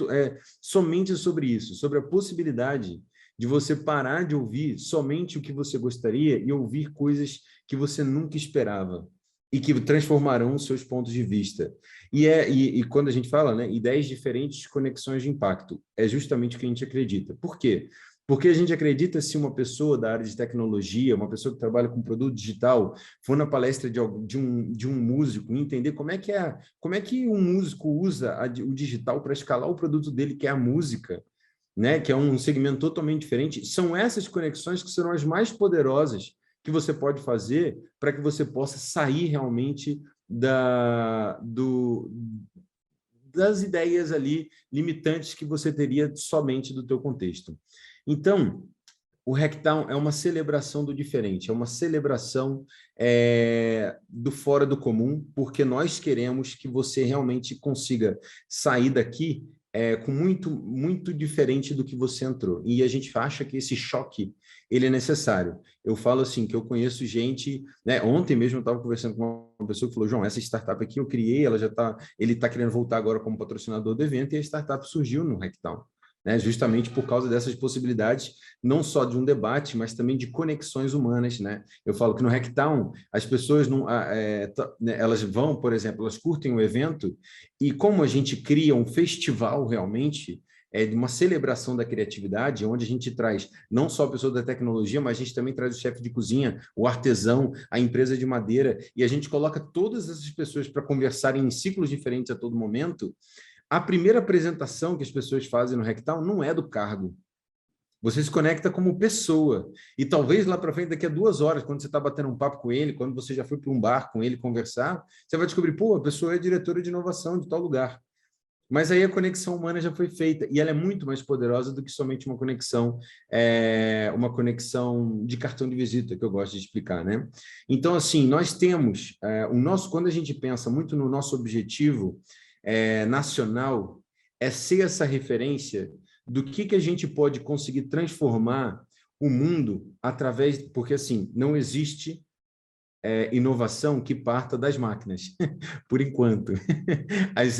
é somente sobre isso, sobre a possibilidade de você parar de ouvir somente o que você gostaria e ouvir coisas que você nunca esperava e que transformarão os seus pontos de vista. E quando a gente fala, né, ideias diferentes, conexões de impacto, é justamente o que a gente acredita. Por quê? Porque a gente acredita se uma pessoa da área de tecnologia, uma pessoa que trabalha com produto digital, for na palestra de um músico e entender como é que um músico usa o digital para escalar o produto dele, que é a música, né? Que é um segmento totalmente diferente, são essas conexões que serão as mais poderosas que você pode fazer para que você possa sair realmente das ideias ali limitantes que você teria somente do teu contexto. Então, o Hacktown é uma celebração do diferente, é uma celebração do fora do comum, porque nós queremos que você realmente consiga sair daqui com muito diferente do que você entrou. E a gente acha que esse choque ele é necessário. Eu falo assim, que eu conheço gente, né? Ontem mesmo eu estava conversando com uma pessoa que falou, João, essa startup aqui eu criei, ele está querendo voltar agora como patrocinador do evento, e a startup surgiu no Hacktown. Né, justamente por causa dessas possibilidades, não só de um debate, mas também de conexões humanas. Né? Eu falo que no Hacktown, as pessoas elas vão, por exemplo, elas curtem o evento, e como a gente cria um festival realmente, de uma celebração da criatividade, onde a gente traz não só a pessoa da tecnologia, mas a gente também traz o chefe de cozinha, o artesão, a empresa de madeira, e a gente coloca todas essas pessoas para conversarem em ciclos diferentes a todo momento. A primeira apresentação que as pessoas fazem no Hacktown não é do cargo. Você se conecta como pessoa. E talvez lá para frente, daqui a 2 horas, quando você está batendo um papo com ele, quando você já foi para um bar com ele conversar, você vai descobrir, pô, a pessoa é diretora de inovação de tal lugar. Mas aí a conexão humana já foi feita e ela é muito mais poderosa do que somente uma conexão de cartão de visita, que eu gosto de explicar, né? Então, assim, nós temos quando a gente pensa muito no nosso objetivo nacional, é ser essa referência do que a gente pode conseguir transformar o mundo através, porque assim, não existe inovação que parta das máquinas, por enquanto. As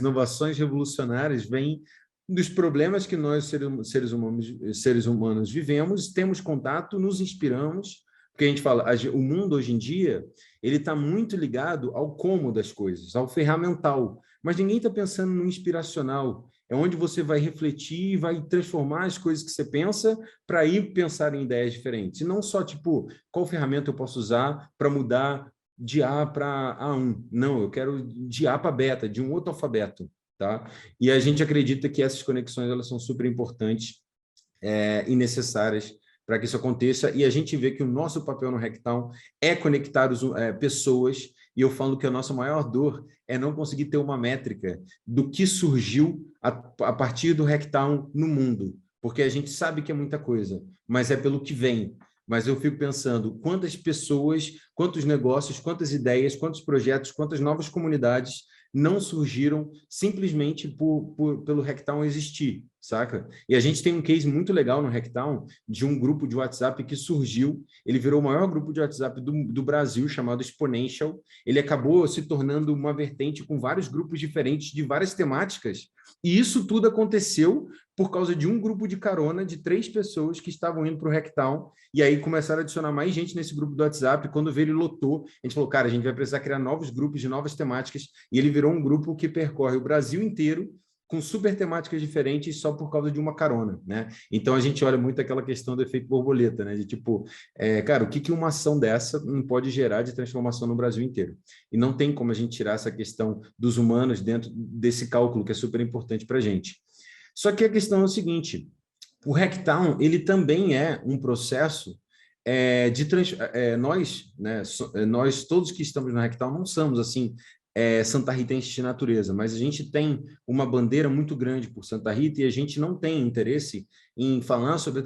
inovações revolucionárias vêm dos problemas que nós, seres humanos, vivemos, temos contato, nos inspiramos, porque a gente fala, o mundo hoje em dia, ele está muito ligado ao como das coisas, ao ferramental, mas ninguém está pensando no inspiracional, é onde você vai refletir e vai transformar as coisas que você pensa para ir pensar em ideias diferentes. E não só, tipo, qual ferramenta eu posso usar para mudar de A para A1. Não, eu quero de A para beta, de um outro alfabeto. Tá? E a gente acredita que essas conexões elas são super importantes e necessárias para que isso aconteça. E a gente vê que o nosso papel no Hacktown é conectar pessoas. E eu falo que a nossa maior dor é não conseguir ter uma métrica do que surgiu a partir do Hacktown no mundo, porque a gente sabe que é muita coisa, mas é pelo que vem. Mas eu fico pensando quantas pessoas, quantos negócios, quantas ideias, quantos projetos, quantas novas comunidades não surgiram simplesmente pelo Hacktown existir, saca? E a gente tem um case muito legal no Hacktown de um grupo de WhatsApp que surgiu, ele virou o maior grupo de WhatsApp do Brasil, chamado Exponential. Ele acabou se tornando uma vertente com vários grupos diferentes de várias temáticas, e isso tudo aconteceu por causa de um grupo de carona de 3 pessoas que estavam indo para o Hacktown, e aí começaram a adicionar mais gente nesse grupo do WhatsApp. Quando veio, ele lotou. A gente falou, cara, a gente vai precisar criar novos grupos de novas temáticas, e ele virou um grupo que percorre o Brasil inteiro com super temáticas diferentes só por causa de uma carona, né? Então, a gente olha muito aquela questão do efeito borboleta, né? De tipo, cara, o que uma ação dessa não pode gerar de transformação no Brasil inteiro? E não tem como a gente tirar essa questão dos humanos dentro desse cálculo que é super importante para a gente. Só que a questão é o seguinte, o Hacktown, ele também é um processo nós todos que estamos no Hacktown não somos assim santarritenses de natureza, mas a gente tem uma bandeira muito grande por Santa Rita e a gente não tem interesse em falar sobre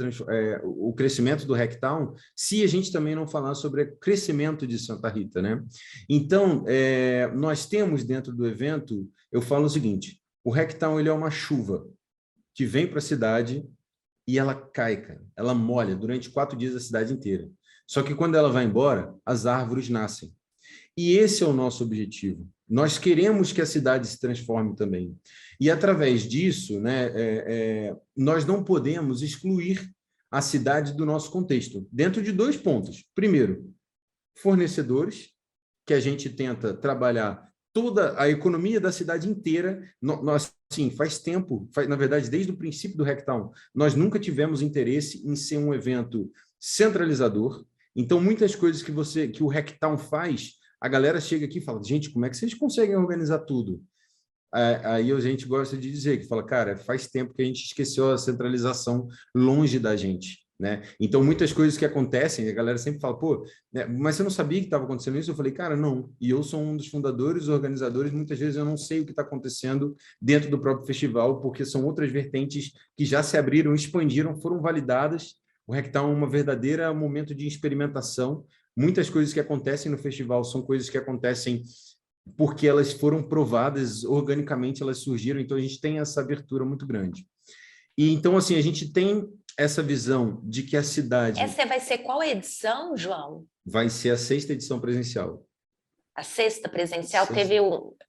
o crescimento do Hacktown se a gente também não falar sobre o crescimento de Santa Rita, né? Então, nós temos dentro do evento, eu falo o seguinte, o Hacktown ele é uma chuva que vem para a cidade e ela cai, cara. Ela molha durante 4 dias a cidade inteira. Só que quando ela vai embora, as árvores nascem. E esse é o nosso objetivo. Nós queremos que a cidade se transforme também. E através disso, né, nós não podemos excluir a cidade do nosso contexto, dentro de 2 pontos. Primeiro, fornecedores, que a gente tenta trabalhar toda a economia da cidade inteira. Nós, sim, faz tempo, na verdade, desde o princípio do Hacktown, nós nunca tivemos interesse em ser um evento centralizador. Então, muitas coisas que o Hacktown faz, a galera chega aqui e fala, gente, como é que vocês conseguem organizar tudo? Aí a gente gosta de dizer, que fala, cara, faz tempo que a gente esqueceu a centralização longe da gente, né? Então, muitas coisas que acontecem, a galera sempre fala, pô, né, mas você não sabia que estava acontecendo isso? Eu falei, cara, não. E eu sou um dos fundadores, organizadores, muitas vezes eu não sei o que está acontecendo dentro do próprio festival, porque são outras vertentes que já se abriram, expandiram, foram validadas. O Hacktown é um verdadeiro momento de experimentação. Muitas coisas que acontecem no festival são coisas que acontecem porque elas foram provadas, organicamente elas surgiram, então a gente tem essa abertura muito grande. E então, assim, a gente tem essa visão de que a cidade... Essa vai ser qual edição, João? Vai ser a 6ª edição presencial. A 6ª presencial teve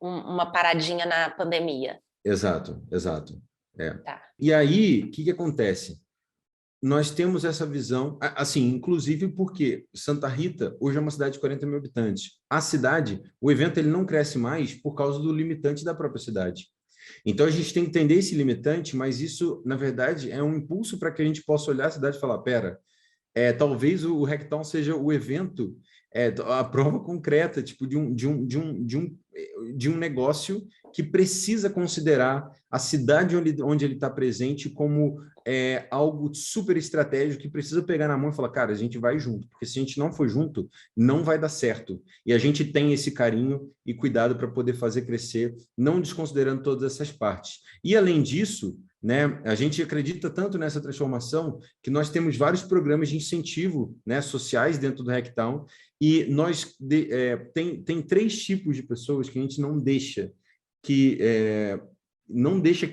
uma paradinha na pandemia. Exato. Tá. E aí, o que acontece? Nós temos essa visão, assim, inclusive porque Santa Rita hoje é uma cidade de 40 mil habitantes. A cidade, o evento ele não cresce mais por causa do limitante da própria cidade. Então, a gente tem que entender esse limitante, mas isso, na verdade, é um impulso para que a gente possa olhar a cidade e falar, pera, talvez o Hacktown seja o evento, a prova concreta, tipo, de um negócio que precisa considerar a cidade onde ele está presente como algo super estratégico, que precisa pegar na mão e falar, cara, a gente vai junto, porque se a gente não for junto, não vai dar certo. E a gente tem esse carinho e cuidado para poder fazer crescer, não desconsiderando todas essas partes. E, além disso, né, a gente acredita tanto nessa transformação que nós temos vários programas de incentivo, né, sociais dentro do Hacktown, e nós tem 3 tipos de pessoas que a gente não deixa que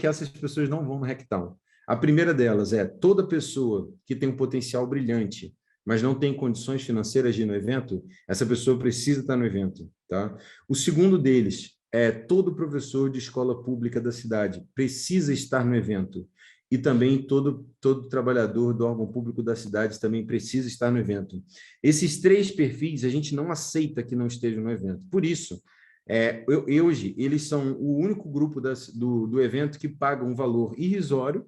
essas pessoas não vão no Hacktown. A primeira delas é toda pessoa que tem um potencial brilhante, mas não tem condições financeiras de ir no evento, essa pessoa precisa estar no evento, tá? O segundo deles é todo professor de escola pública da cidade precisa estar no evento. E também todo trabalhador do órgão público da cidade também precisa estar no evento. Esses 3 perfis a gente não aceita que não estejam no evento. Por isso, hoje, eles são o único grupo do evento que paga um valor irrisório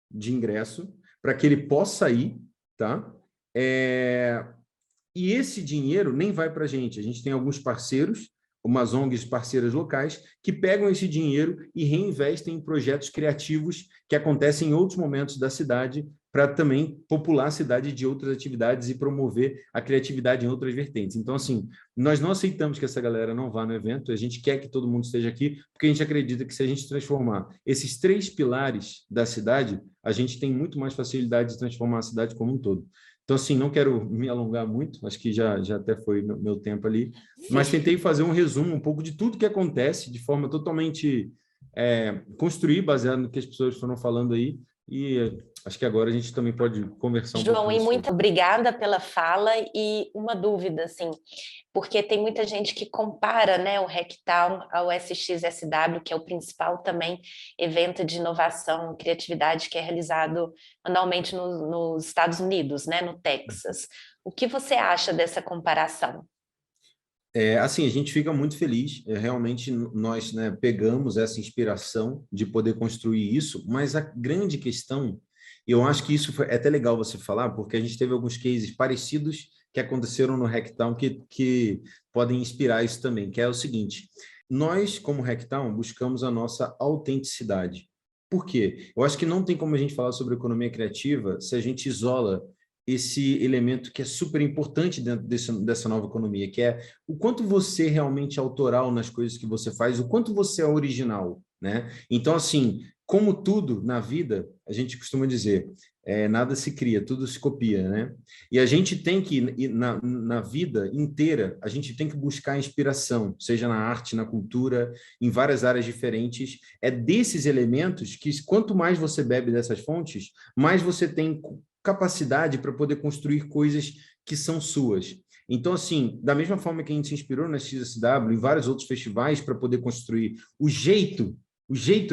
de ingresso para que ele possa ir, tá? E esse dinheiro nem vai para a gente tem alguns parceiros, umas ONGs parceiras locais, que pegam esse dinheiro e reinvestem em projetos criativos que acontecem em outros momentos da cidade, para também popular a cidade de outras atividades e promover a criatividade em outras vertentes. Então, assim, nós não aceitamos que essa galera não vá no evento, a gente quer que todo mundo esteja aqui, porque a gente acredita que se a gente transformar esses 3 pilares da cidade, a gente tem muito mais facilidade de transformar a cidade como um todo. Então, assim, não quero me alongar muito, acho que já até foi meu tempo ali, mas tentei fazer um resumo um pouco de tudo que acontece, de forma totalmente construir, baseado no que as pessoas foram falando aí, e acho que agora a gente também pode conversar um pouco. João, e muito obrigada pela fala, e uma dúvida, assim, porque tem muita gente que compara, né, o Hacktown ao SXSW, que é o principal também evento de inovação e criatividade que é realizado anualmente nos Estados Unidos, né, no Texas. O que você acha dessa comparação? Assim, a gente fica muito feliz, realmente nós, né, pegamos essa inspiração de poder construir isso, mas a grande questão, eu acho que isso é até legal você falar, porque a gente teve alguns cases parecidos que aconteceram no Hacktown que podem inspirar isso também, que é o seguinte, nós, como Hacktown, buscamos a nossa autenticidade. Por quê? Eu acho que não tem como a gente falar sobre economia criativa se a gente isola esse elemento que é super importante dentro dessa nova economia, que é o quanto você realmente é autoral nas coisas que você faz, o quanto você é original, né? Então, assim, como tudo na vida, a gente costuma dizer, nada se cria, tudo se copia, né? E a gente tem que, na vida inteira, a gente tem que buscar inspiração, seja na arte, na cultura, em várias áreas diferentes. É desses elementos que, quanto mais você bebe dessas fontes, mais você tem capacidade para poder construir coisas que são suas. Então, assim, da mesma forma que a gente se inspirou na XSW, em vários outros festivais para poder construir o jeito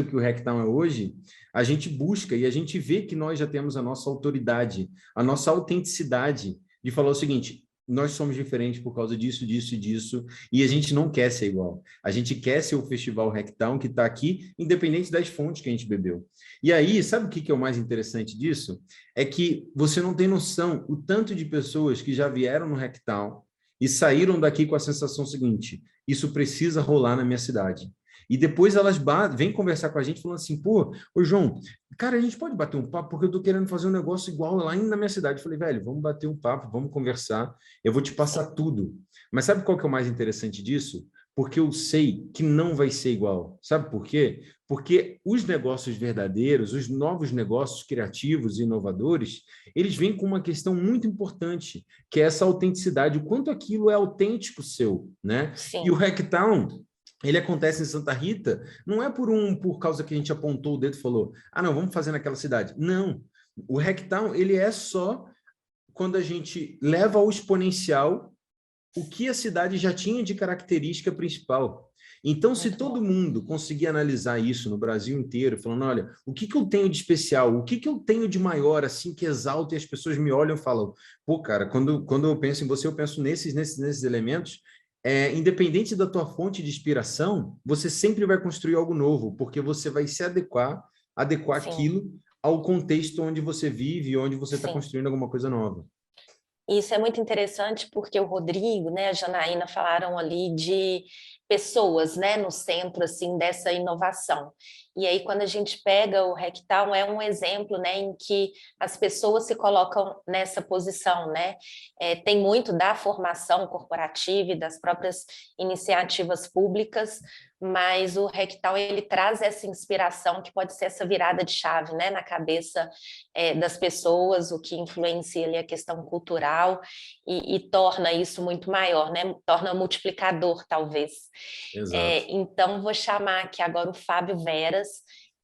que o Hacktown é hoje, a gente busca e a gente vê que nós já temos a nossa autoridade, a nossa autenticidade de falar o seguinte, nós somos diferentes por causa disso, disso e disso, e a gente não quer ser igual. A gente quer ser o Festival Hacktown que está aqui, independente das fontes que a gente bebeu. E aí, sabe o que é o mais interessante disso? É que você não tem noção o tanto de pessoas que já vieram no Hacktown e saíram daqui com a sensação seguinte, isso precisa rolar na minha cidade. E depois elas vêm conversar com a gente falando assim, pô, ô João, cara, a gente pode bater um papo porque eu tô querendo fazer um negócio igual lá na minha cidade. Eu falei, velho, vamos bater um papo, vamos conversar, eu vou te passar tudo. Mas sabe qual que é o mais interessante disso? Porque eu sei que não vai ser igual. Sabe por quê? Porque os negócios verdadeiros, os novos negócios criativos e inovadores, eles vêm com uma questão muito importante, que é essa autenticidade, o quanto aquilo é autêntico seu, né? Sim. E o Hacktown, ele acontece em Santa Rita, não é por causa que a gente apontou o dedo e falou, não, vamos fazer naquela cidade. Não, o Hacktown, ele é só quando a gente leva ao exponencial o que a cidade já tinha de característica principal. Então, se todo mundo conseguir analisar isso no Brasil inteiro, falando, olha, o que eu tenho de especial, o que eu tenho de maior, assim, que exalta, e as pessoas me olham e falam, pô, cara, quando eu penso em você, eu penso nesses elementos, independente da tua fonte de inspiração, você sempre vai construir algo novo, porque você vai se adequar Sim. aquilo ao contexto onde você vive e onde você está Sim. construindo alguma coisa nova. Isso é muito interessante porque o Rodrigo, né, a Janaína falaram ali de pessoas, né, no centro assim dessa inovação. E aí quando a gente pega o Hacktown é um exemplo, né, em que as pessoas se colocam nessa posição, né? Tem muito da formação corporativa e das próprias iniciativas públicas, mas o Hacktown ele traz essa inspiração que pode ser essa virada de chave, né, na cabeça das pessoas, o que influencia ali a questão cultural e torna isso muito maior, né? Torna multiplicador, talvez. Exato. Então, vou chamar aqui agora o Fábio Veras,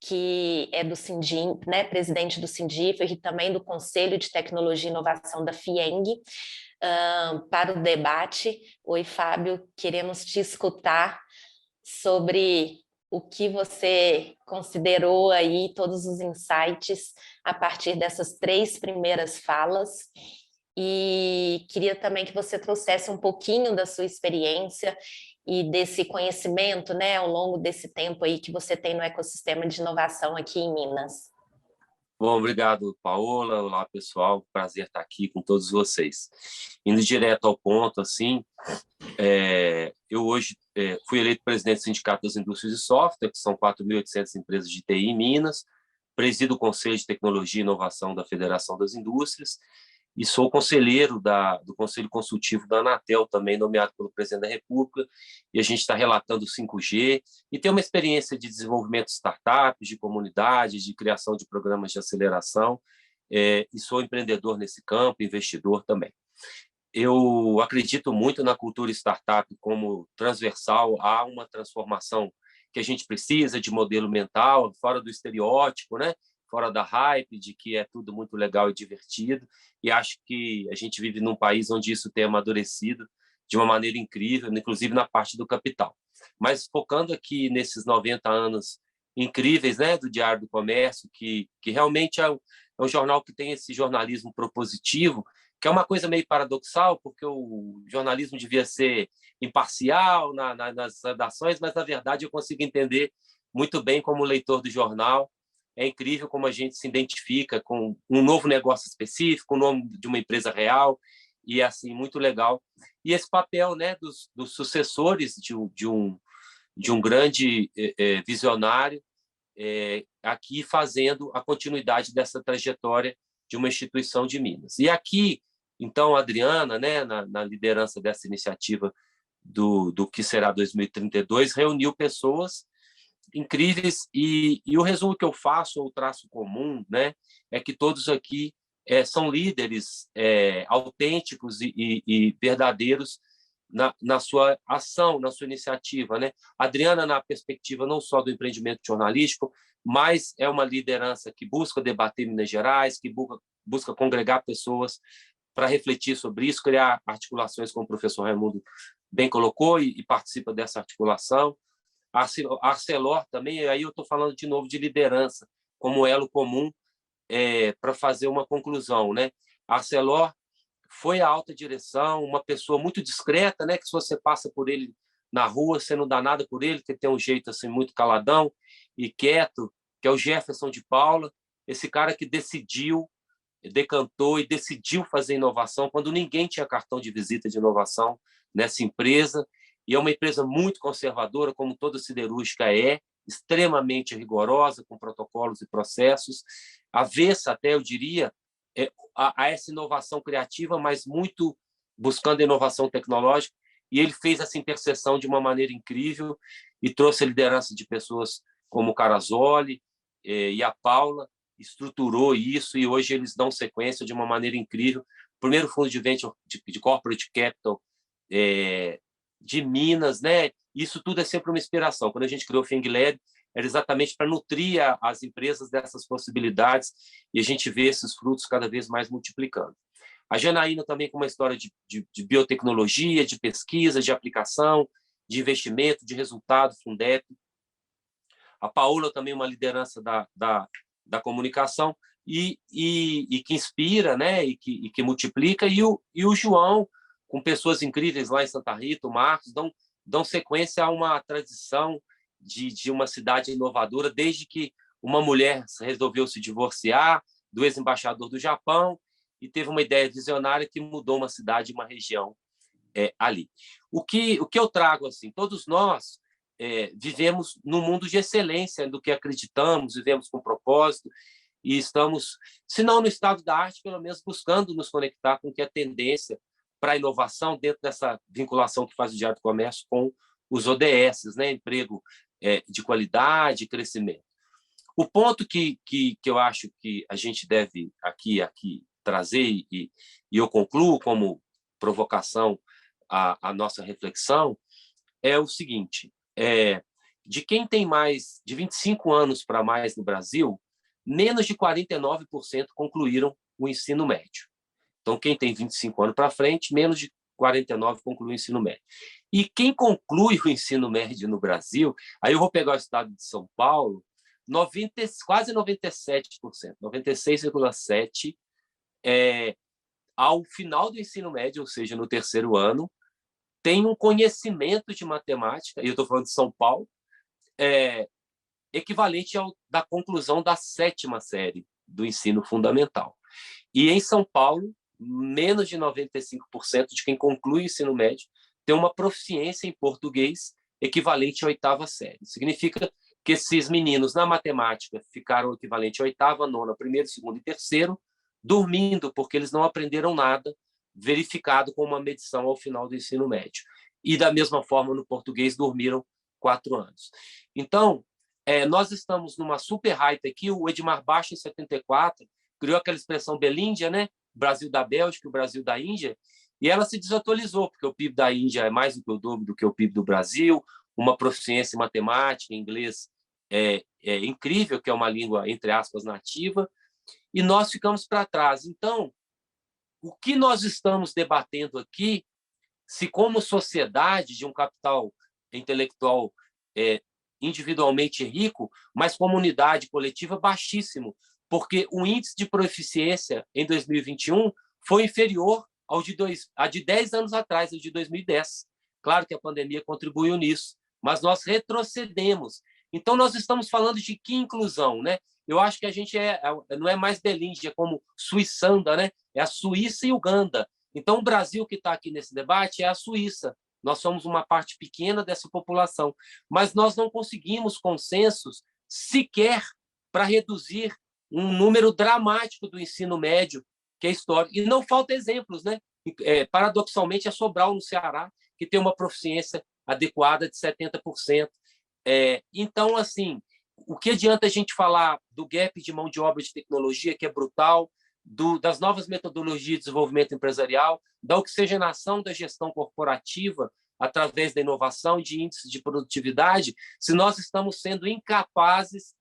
que é do Sindin, né? Presidente do Sindif e também do Conselho de Tecnologia e Inovação da FIENG, para o debate. Oi, Fábio, queremos te escutar sobre o que você considerou aí, todos os insights a partir dessas 3 primeiras falas. E queria também que você trouxesse um pouquinho da sua experiência e desse conhecimento, né, ao longo desse tempo aí que você tem no ecossistema de inovação aqui em Minas. Bom, obrigado, Paola. Olá, pessoal. Prazer estar aqui com todos vocês. Indo direto ao ponto, assim, eu hoje fui eleito presidente do Sindicato das Indústrias de Software, que são 4.800 empresas de TI em Minas, presido o Conselho de Tecnologia e Inovação da Federação das Indústrias e sou conselheiro do Conselho Consultivo da Anatel, também nomeado pelo Presidente da República, e a gente está relatando o 5G, e tenho uma experiência de desenvolvimento de startups, de comunidades, de criação de programas de aceleração, e sou empreendedor nesse campo, investidor também. Eu acredito muito na cultura startup como transversal a uma transformação que a gente precisa de modelo mental, fora do estereótipo, né? Fora da hype, de que é tudo muito legal e divertido, e acho que a gente vive num país onde isso tem amadurecido de uma maneira incrível, inclusive na parte do capital. Mas focando aqui nesses 90 anos incríveis, né, do Diário do Comércio, que realmente é um jornal que tem esse jornalismo propositivo, que é uma coisa meio paradoxal, porque o jornalismo devia ser imparcial nas redações, mas, na verdade, eu consigo entender muito bem como leitor do jornal. É incrível como a gente se identifica com um novo negócio específico, o nome de uma empresa real, e é assim, muito legal. E esse papel, né, dos sucessores de um grande visionário aqui fazendo a continuidade dessa trajetória de uma instituição de Minas. E aqui, então, a Adriana, né, na liderança dessa iniciativa do que será 2032, reuniu pessoas incríveis e o resumo que eu faço, ou o traço comum, né, é que todos aqui são líderes autênticos e verdadeiros na sua ação, na sua iniciativa, né? Adriana, na perspectiva não só do empreendimento jornalístico, mas é uma liderança que busca debater Minas Gerais, que busca congregar pessoas para refletir sobre isso, criar articulações, como o professor Raimundo bem colocou, e participa dessa articulação. A Arcelor também, aí eu estou falando de novo de liderança, como elo comum para fazer uma conclusão, né? A Arcelor foi a alta direção, uma pessoa muito discreta, né? Que se você passa por ele na rua, você não dá nada por ele, que tem um jeito assim muito caladão e quieto, que é o Jefferson de Paula, esse cara que decantou e decidiu fazer inovação quando ninguém tinha cartão de visita de inovação nessa empresa, e é uma empresa muito conservadora, como toda siderúrgica extremamente rigorosa, com protocolos e processos, avessa até, eu diria, a essa inovação criativa, mas muito buscando a inovação tecnológica, e ele fez essa interseção de uma maneira incrível e trouxe a liderança de pessoas como o Carazoli e a Paula, estruturou isso, e hoje eles dão sequência de uma maneira incrível. O primeiro fundo de venture de corporate capital de Minas, né? Isso tudo é sempre uma inspiração. Quando a gente criou o FIENG-Lab, era exatamente para nutrir as empresas dessas possibilidades, e a gente vê esses frutos cada vez mais multiplicando. A Janaína também com uma história de biotecnologia, de pesquisa, de aplicação, de investimento, de resultado, Fundep. A Paola também uma liderança da comunicação e que inspira, né? e que multiplica, e o João, com pessoas incríveis lá em Santa Rita, o Marcos, dão sequência a uma tradição de uma cidade inovadora, desde que uma mulher resolveu se divorciar do ex-embaixador do Japão e teve uma ideia visionária que mudou uma cidade, uma região ali. O que eu trago, assim, todos nós vivemos num mundo de excelência do que acreditamos, vivemos com propósito e estamos, se não no estado da arte, pelo menos buscando nos conectar com o que é tendência para a inovação dentro dessa vinculação que faz o Diário do Comércio com os ODS, né? Emprego de qualidade e crescimento. O ponto que eu acho que a gente deve aqui trazer, e eu concluo como provocação a nossa reflexão, é o seguinte: de quem tem mais de 25 anos para mais no Brasil, menos de 49% concluíram o ensino médio. Então, quem tem 25 anos para frente, menos de 49% conclui o ensino médio. E quem conclui o ensino médio no Brasil, aí eu vou pegar o estado de São Paulo, quase 97%, 96,7%, ao final do ensino médio, ou seja, no terceiro ano, tem um conhecimento de matemática, e eu estou falando de São Paulo, equivalente ao da conclusão da 7ª série do ensino fundamental. E em São Paulo, menos de 95% de quem conclui o ensino médio tem uma proficiência em português equivalente à 8ª série. Significa que esses meninos na matemática ficaram equivalente à 8ª, 9ª, 1º, 2º e 3º, dormindo, porque eles não aprenderam nada, verificado com uma medição ao final do ensino médio. E, da mesma forma, no português, dormiram 4 anos. Então, nós estamos numa super hype aqui. O Edmar Baixa, em 74, criou aquela expressão Belíndia, né? Brasil da Bélgica, o Brasil da Índia, e ela se desatualizou, porque o PIB da Índia é mais do que o dobro do que o PIB do Brasil, uma proficiência em matemática, em inglês incrível, que é uma língua, entre aspas, nativa, e nós ficamos para trás. Então, o que nós estamos debatendo aqui, se como sociedade de um capital intelectual individualmente rico, mas comunidade coletiva baixíssimo, porque o índice de proficiência em 2021 foi inferior ao de 10 anos atrás, ao de 2010. Claro que a pandemia contribuiu nisso, mas nós retrocedemos. Então, nós estamos falando de que inclusão, né? Eu acho que a gente não é mais Belíndia, como Suiçanda, né? É a Suíça e Uganda. Então, o Brasil que está aqui nesse debate é a Suíça. Nós somos uma parte pequena dessa população, mas nós não conseguimos consensos sequer para reduzir um número dramático do ensino médio, que é histórico. E não falta exemplos, né? Paradoxalmente, é Sobral, no Ceará, que tem uma proficiência adequada de 70%. Então, assim, o que adianta a gente falar do gap de mão de obra de tecnologia, que é brutal, das novas metodologias de desenvolvimento empresarial, da oxigenação da gestão corporativa através da inovação de índices de produtividade, se nós estamos sendo incapazes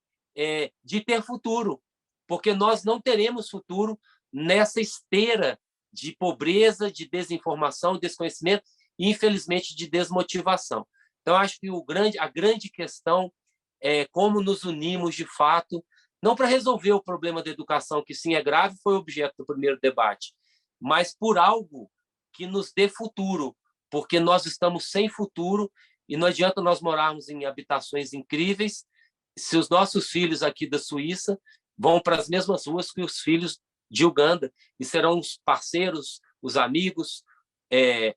de ter futuro, porque nós não teremos futuro nessa esteira de pobreza, de desinformação, desconhecimento e, infelizmente, de desmotivação. Então, acho que a grande questão é como nos unimos, de fato, não para resolver o problema da educação, que sim é grave, foi objeto do primeiro debate, mas por algo que nos dê futuro, porque nós estamos sem futuro e não adianta nós morarmos em habitações incríveis se os nossos filhos aqui da Suíça vão para as mesmas ruas que os filhos de Uganda e serão os parceiros, os amigos,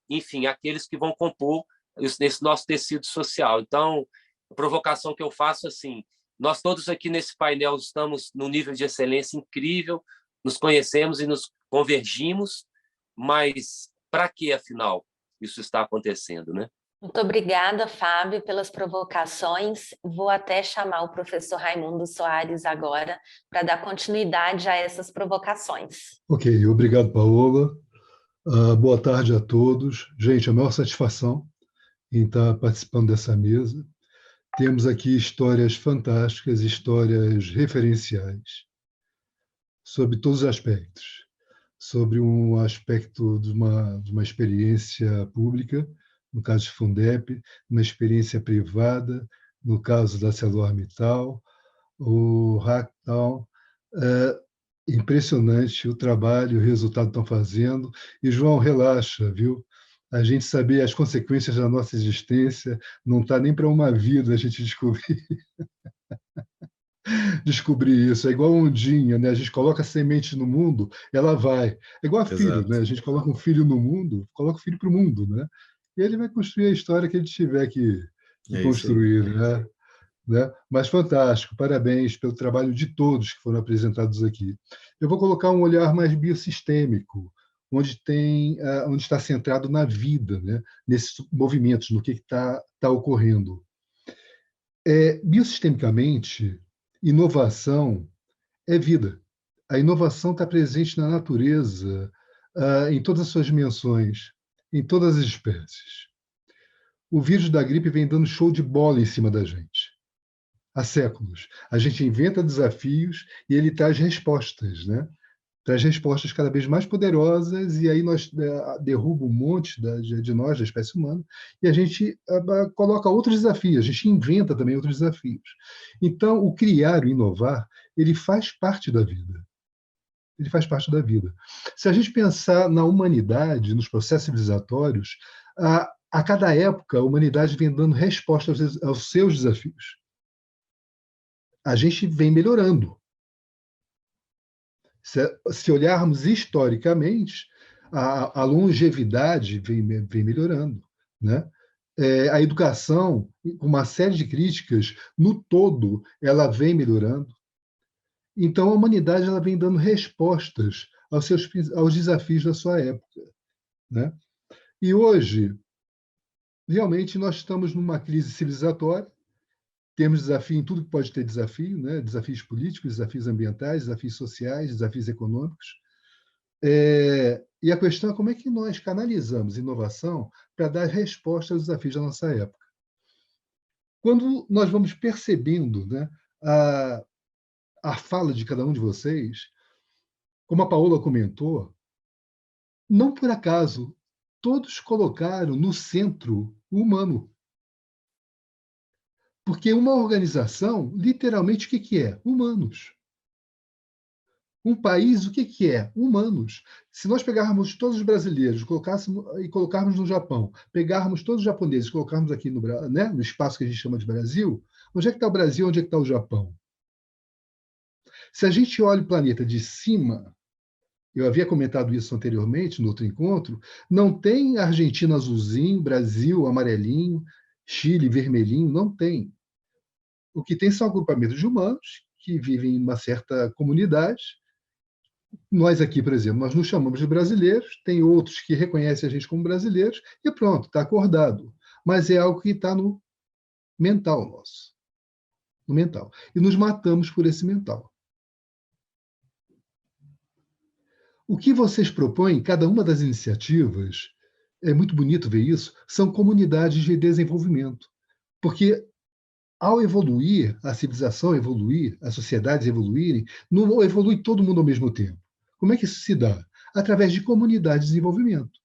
enfim, aqueles que vão compor esse nosso tecido social. Então, a provocação que eu faço assim: nós todos aqui nesse painel estamos num nível de excelência incrível, nos conhecemos e nos convergimos, mas para que, afinal, isso está acontecendo, né? Muito obrigada, Fábio, pelas provocações. Vou até chamar o professor Raimundo Soares agora para dar continuidade a essas provocações. Ok, obrigado, Paola. Boa tarde a todos. Gente, a maior satisfação em estar participando dessa mesa. Temos aqui histórias fantásticas, histórias referenciais, sobre todos os aspectos. Sobre um aspecto de uma experiência pública, no caso de Fundep, uma experiência privada, no caso da ArcelorMittal, o Hacktown. Impressionante o trabalho, o resultado que estão fazendo. E, João, relaxa, viu? A gente saber as consequências da nossa existência não está nem para uma vida a gente descobrir. descobrir isso. É igual a ondinha, né? A gente coloca semente no mundo, ela vai. É igual a filho, né? Exato. A gente coloca um filho no mundo, coloca o filho para o mundo, né? E ele vai construir a história que ele tiver que É isso aí. construir, né? Mas fantástico, parabéns pelo trabalho de todos que foram apresentados aqui. Eu vou colocar um olhar mais biossistêmico, onde está centrado na vida, né? Nesses movimentos, no que está ocorrendo. Biossistemicamente, inovação é vida. A inovação está presente na natureza, em todas as suas dimensões, em todas as espécies. O vírus da gripe vem dando show de bola em cima da gente há séculos. A gente inventa desafios e ele traz respostas, né? Traz respostas cada vez mais poderosas e aí nós derruba um monte de nós, da espécie humana, e a gente coloca outros desafios, a gente inventa também outros desafios. Então, o criar, o inovar, ele faz parte da vida. Ele faz parte da vida. Se a gente pensar na humanidade, nos processos civilizatórios, a cada época a humanidade vem dando resposta aos seus desafios. A gente vem melhorando. Se olharmos historicamente, a longevidade vem melhorando, né? A educação, com uma série de críticas, no todo, ela vem melhorando. Então, a humanidade ela vem dando respostas aos desafios da sua época, né? E hoje, realmente, nós estamos numa crise civilizatória. Temos desafio em tudo que pode ter desafio, né? Desafios políticos, desafios ambientais, desafios sociais, desafios econômicos. E a questão é como é que nós canalizamos inovação para dar resposta aos desafios da nossa época. Quando nós vamos percebendo, né, a fala de cada um de vocês, como a Paola comentou, não por acaso, todos colocaram no centro o humano. Porque uma organização, literalmente, o que é? Humanos. Um país, o que é? Humanos. Se nós pegarmos todos os brasileiros e colocarmos no Japão, pegarmos todos os japoneses e colocarmos aqui no espaço que a gente chama de Brasil, onde é que está o Brasil, onde é que está o Japão? Se a gente olha o planeta de cima, eu havia comentado isso anteriormente, no outro encontro, não tem Argentina azulzinho, Brasil amarelinho, Chile vermelhinho, não tem. O que tem são agrupamentos de humanos que vivem em uma certa comunidade. Nós aqui, por exemplo, nós nos chamamos de brasileiros, tem outros que reconhecem a gente como brasileiros, e pronto, está acordado. Mas é algo que está no mental nosso. No mental. E nos matamos por esse mental. O que vocês propõem, cada uma das iniciativas, é muito bonito ver isso, são comunidades de desenvolvimento. Porque ao evoluir, a civilização evoluir, as sociedades evoluírem, não evolui todo mundo ao mesmo tempo. Como é que isso se dá? Através de comunidades de desenvolvimento.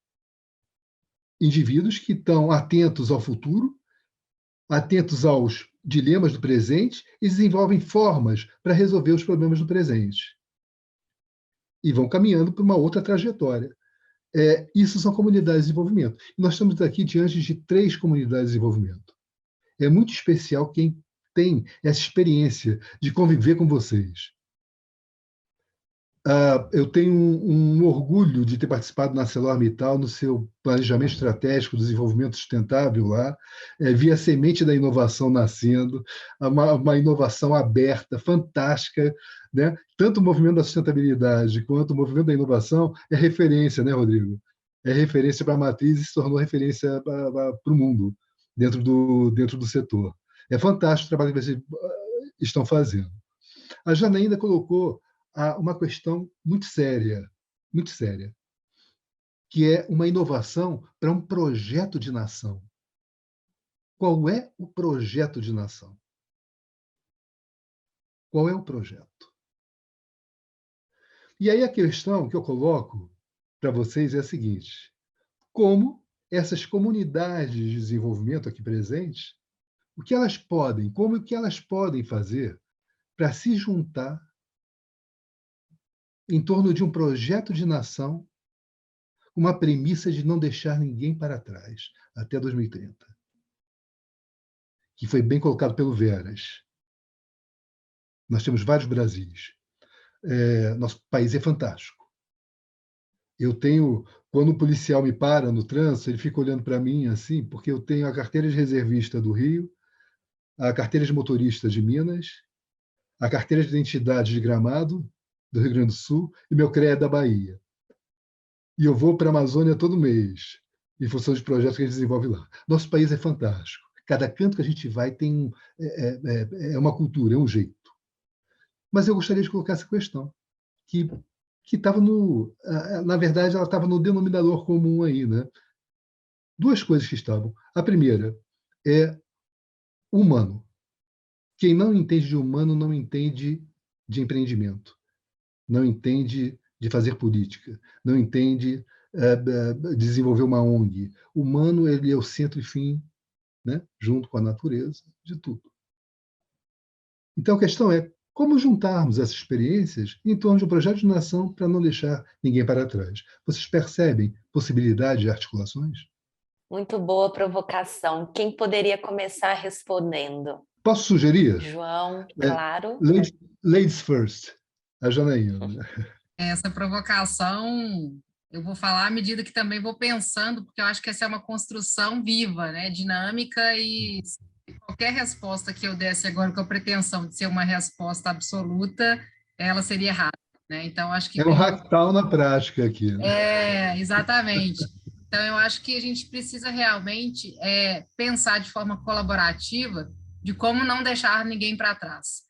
Indivíduos que estão atentos ao futuro, atentos aos dilemas do presente e desenvolvem formas para resolver os problemas do presente. E vão caminhando para uma outra trajetória. Isso são comunidades de desenvolvimento. E nós estamos aqui diante de 3 comunidades de desenvolvimento. É muito especial quem tem essa experiência de conviver com vocês. Eu tenho um orgulho de ter participado na ArcelorMittal, no seu planejamento estratégico do desenvolvimento sustentável lá, vi a semente da inovação nascendo, uma inovação aberta, fantástica, né? Tanto o movimento da sustentabilidade quanto o movimento da inovação é referência, né, Rodrigo? É referência para a matriz e se tornou referência para o mundo, dentro do setor. É fantástico o trabalho que vocês estão fazendo. A Janaína colocou uma questão muito séria, que é uma inovação para um projeto de nação. Qual é o projeto de nação? Qual é o projeto? E aí a questão que eu coloco para vocês é a seguinte: como essas comunidades de desenvolvimento aqui presentes, como que elas podem fazer para se juntar em torno de um projeto de nação, uma premissa de não deixar ninguém para trás até 2030, que foi bem colocado pelo Veras. Nós temos vários Brasis. Nosso país é fantástico. Quando o policial me para no trânsito, ele fica olhando para mim assim, porque eu tenho a carteira de reservista do Rio, a carteira de motorista de Minas, a carteira de identidade de Gramado, do Rio Grande do Sul, e meu CREA da Bahia. E eu vou para a Amazônia todo mês, em função dos projetos que a gente desenvolve lá. Nosso país é fantástico. Cada canto que a gente vai tem uma cultura, é um jeito. Mas eu gostaria de colocar essa questão, que estava na verdade, ela estava no denominador comum aí, né? Duas coisas que estavam. A primeira é humano. Quem não entende de humano não entende de empreendimento, não entende de fazer política, não entende de desenvolver uma ONG. Humano, ele é o centro e fim, né? Junto com a natureza, de tudo. Então, a questão é como juntarmos essas experiências em torno de um projeto de nação para não deixar ninguém para trás. Vocês percebem possibilidade de articulações? Muito boa provocação. Quem poderia começar respondendo? Posso sugerir? João, claro. Ladies first. A Janaína. Essa provocação eu vou falar à medida que também vou pensando, porque eu acho que essa é uma construção viva, né, dinâmica, e qualquer resposta que eu desse agora com a pretensão de ser uma resposta absoluta, ela seria errada, né? Então, acho que... É um hacktown na prática aqui. Né? Exatamente. Então, eu acho que a gente precisa realmente pensar de forma colaborativa de como não deixar ninguém para trás.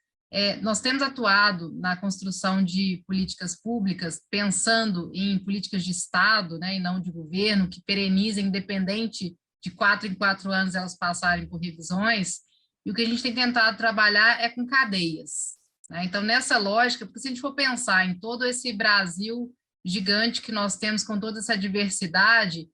Nós temos atuado na construção de políticas públicas, pensando em políticas de Estado, né, e não de governo, que perenizem, independente de 4 em 4 anos elas passarem por revisões, e o que a gente tem tentado trabalhar é com cadeias, né? Então, nessa lógica, porque se a gente for pensar em todo esse Brasil gigante que nós temos, com toda essa diversidade,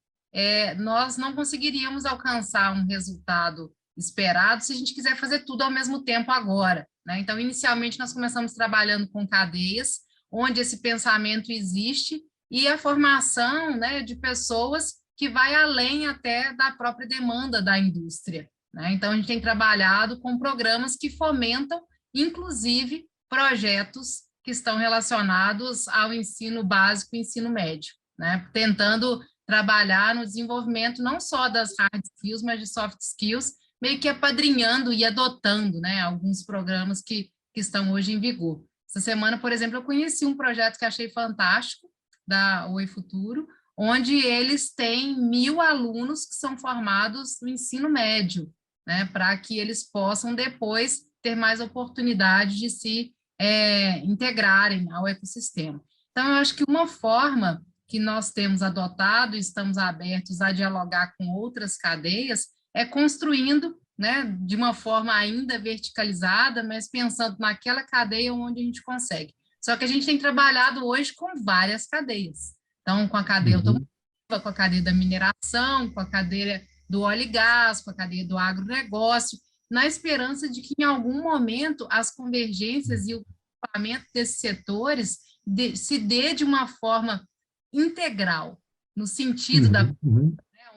nós não conseguiríamos alcançar um resultado esperado se a gente quiser fazer tudo ao mesmo tempo agora, né? Então, inicialmente, nós começamos trabalhando com cadeias, onde esse pensamento existe, e a formação, né, de pessoas que vai além até da própria demanda da indústria, né? Então, a gente tem trabalhado com programas que fomentam, inclusive, projetos que estão relacionados ao ensino básico e ensino médio, né? Tentando trabalhar no desenvolvimento não só das hard skills, mas de soft skills, meio que apadrinhando e adotando, né, alguns programas que estão hoje em vigor. Essa semana, por exemplo, eu conheci um projeto que achei fantástico, da Oi Futuro, onde eles têm 1.000 alunos que são formados no ensino médio, né, para que eles possam depois ter mais oportunidade de se integrarem ao ecossistema. Então, eu acho que uma forma que nós temos adotado e estamos abertos a dialogar com outras cadeias é construindo, né, de uma forma ainda verticalizada, mas pensando naquela cadeia onde a gente consegue. Só que a gente tem trabalhado hoje com várias cadeias. Então, com a cadeia automotiva, com a cadeia da mineração, com a cadeia do óleo e gás, com a cadeia do agronegócio, na esperança de que, em algum momento, as convergências e o grupamento desses setores se dê de uma forma integral, no sentido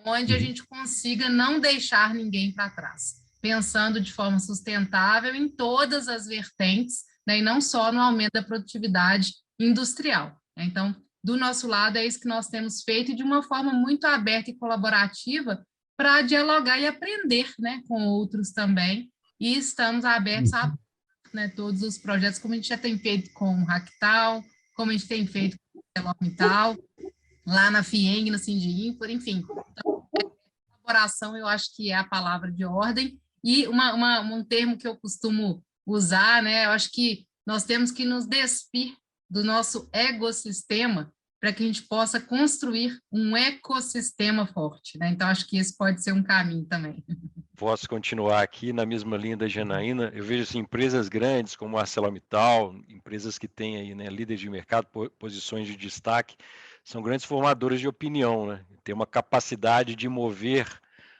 onde a gente consiga não deixar ninguém para trás, pensando de forma sustentável em todas as vertentes, né, e não só no aumento da produtividade industrial. Então, do nosso lado, é isso que nós temos feito, e de uma forma muito aberta e colaborativa, para dialogar e aprender, né, com outros também, e estamos abertos a, né, todos os projetos, como a gente já tem feito com o Hacktown, como a gente tem feito com o ArcelorMittal, lá na FIENG, no Sindiinfor, enfim. Então, colaboração, eu acho que é a palavra de ordem, e um termo que eu costumo usar, né, eu acho que nós temos que nos despir do nosso ecossistema para que a gente possa construir um ecossistema forte, né? Então, acho que esse pode ser um caminho também. Posso continuar aqui na mesma linha da Janaína. Eu vejo assim, empresas grandes como a ArcelorMittal, empresas que têm aí, né, líderes de mercado, posições de destaque, são grandes formadores de opinião, né? Tem uma capacidade de mover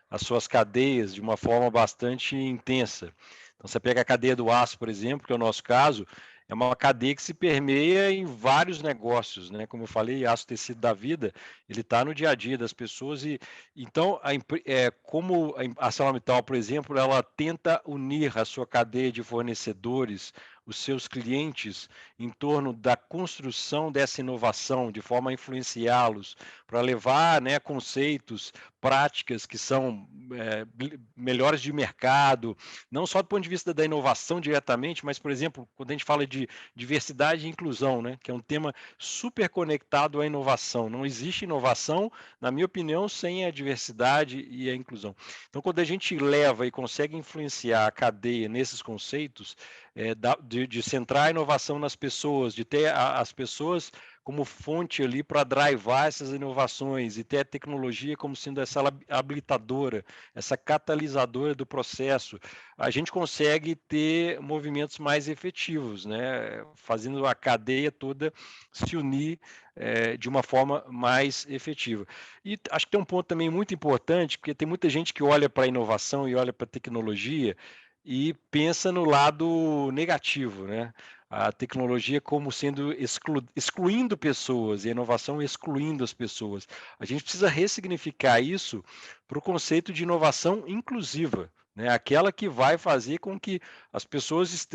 as suas cadeias de uma forma bastante intensa. Então, você pega a cadeia do aço, por exemplo, que é o nosso caso, é uma cadeia que se permeia em vários negócios, né? Como eu falei, aço tecido da vida, ele está no dia a dia das pessoas, e então, como a ArcelorMittal, por exemplo, ela tenta unir a sua cadeia de fornecedores, os seus clientes em torno da construção dessa inovação, de forma a influenciá-los para levar, né, conceitos, práticas que são melhores de mercado, não só do ponto de vista da inovação diretamente, mas, por exemplo, quando a gente fala de diversidade e inclusão, né, que é um tema super conectado à inovação. Não existe inovação, na minha opinião, sem a diversidade e a inclusão. Então, quando a gente leva e consegue influenciar a cadeia nesses conceitos, de centrar a inovação nas pessoas, de ter as pessoas como fonte ali para drivar essas inovações e ter a tecnologia como sendo essa habilitadora, essa catalisadora do processo, a gente consegue ter movimentos mais efetivos, né? Fazendo a cadeia toda se unir de uma forma mais efetiva. E acho que tem um ponto também muito importante, porque tem muita gente que olha para a inovação e olha para a tecnologia e pensa no lado negativo, né? A tecnologia como sendo excluindo pessoas e a inovação excluindo as pessoas. A gente precisa ressignificar isso para o conceito de inovação inclusiva, né? Aquela que vai fazer com que as pessoas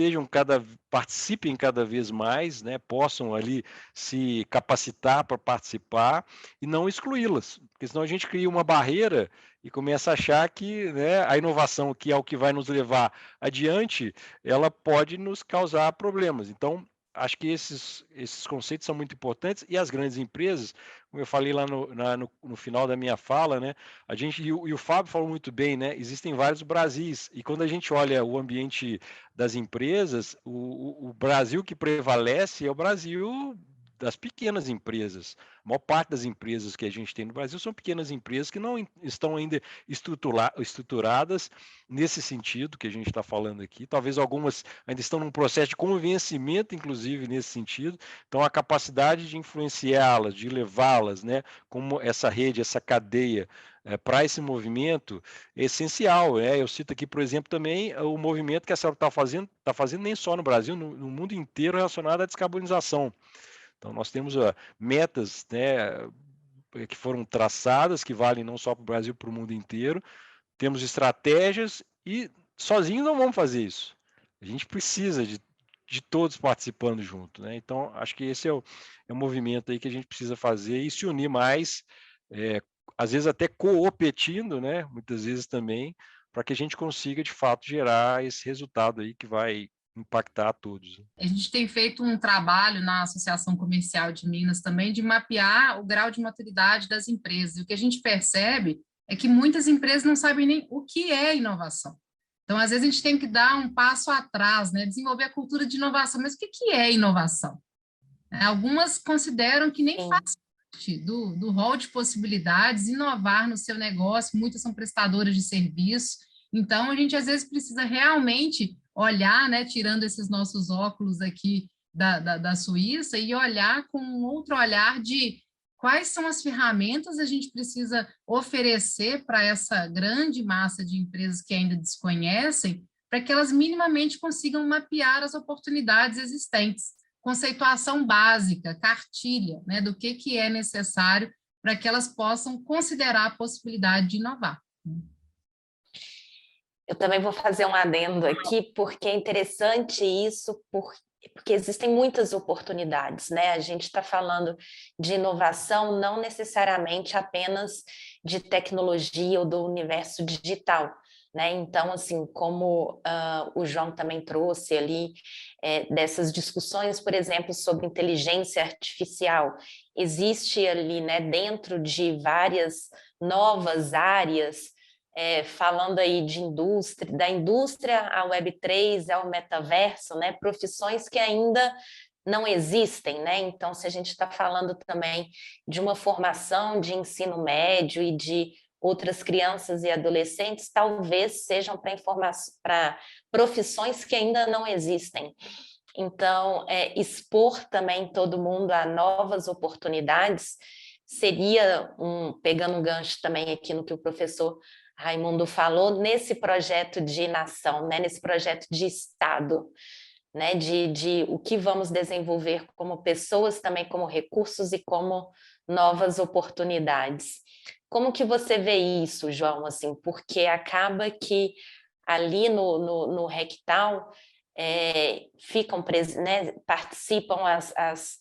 participem cada vez mais, né? Possam ali se capacitar para participar e não excluí-las, porque senão a gente cria uma barreira e começa a achar que, né, a inovação, que é o que vai nos levar adiante, ela pode nos causar problemas. Então, acho que esses conceitos são muito importantes e as grandes empresas, como eu falei lá no final da minha fala, né, a gente, e o Fábio falou muito bem, né, existem vários Brasis, e quando a gente olha o ambiente das empresas, o Brasil que prevalece é o Brasil das pequenas empresas. A maior parte das empresas que a gente tem no Brasil são pequenas empresas que não estão ainda estruturadas nesse sentido que a gente está falando aqui. Talvez algumas ainda estão num processo de convencimento, inclusive, nesse sentido. Então, a capacidade de influenciá-las, de levá-las, né, como essa rede, essa cadeia, para esse movimento é essencial. Eu cito aqui, por exemplo, também o movimento que a senhora está fazendo nem só no Brasil, no mundo inteiro relacionado à descarbonização. Então, nós temos metas, né, que foram traçadas, que valem não só para o Brasil, para o mundo inteiro. Temos estratégias e sozinhos não vamos fazer isso. A gente precisa de todos participando junto, né? Então, acho que esse é o movimento aí que a gente precisa fazer e se unir mais, às vezes até coopetindo, né? Muitas vezes também, para que a gente consiga, de fato, gerar esse resultado aí que vai impactar a todos. A gente tem feito um trabalho na Associação Comercial de Minas também de mapear o grau de maturidade das empresas. E o que a gente percebe é que muitas empresas não sabem nem o que é inovação. Então, às vezes, a gente tem que dar um passo atrás, né? Desenvolver a cultura de inovação. Mas o que é inovação? Algumas consideram que nem faz parte do rol de possibilidades inovar no seu negócio, muitas são prestadoras de serviço. Então, a gente, às vezes, precisa realmente olhar, né, tirando esses nossos óculos aqui da Suíça, e olhar com um outro olhar de quais são as ferramentas a gente precisa oferecer para essa grande massa de empresas que ainda desconhecem, para que elas minimamente consigam mapear as oportunidades existentes. Conceituação básica, cartilha, né, do que é necessário para que elas possam considerar a possibilidade de inovar. Eu também vou fazer um adendo aqui, porque é interessante isso, porque existem muitas oportunidades, né? A gente está falando de inovação não necessariamente apenas de tecnologia ou do universo digital, né? Então, assim, como o João também trouxe ali, dessas discussões, por exemplo, sobre inteligência artificial, existe ali, né, dentro de várias novas áreas, falando aí de indústria, da indústria ao Web3, ao metaverso, né, profissões que ainda não existem, né? Então, se a gente está falando também de uma formação de ensino médio e de outras crianças e adolescentes, talvez sejam para profissões que ainda não existem. Então, expor também todo mundo a novas oportunidades seria, pegando um gancho também aqui no que o professor Raimundo falou, nesse projeto de nação, né, nesse projeto de Estado, né, de o que vamos desenvolver como pessoas, também como recursos e como novas oportunidades. Como que você vê isso, João? Assim, porque acaba que ali no Rectal, né, participam as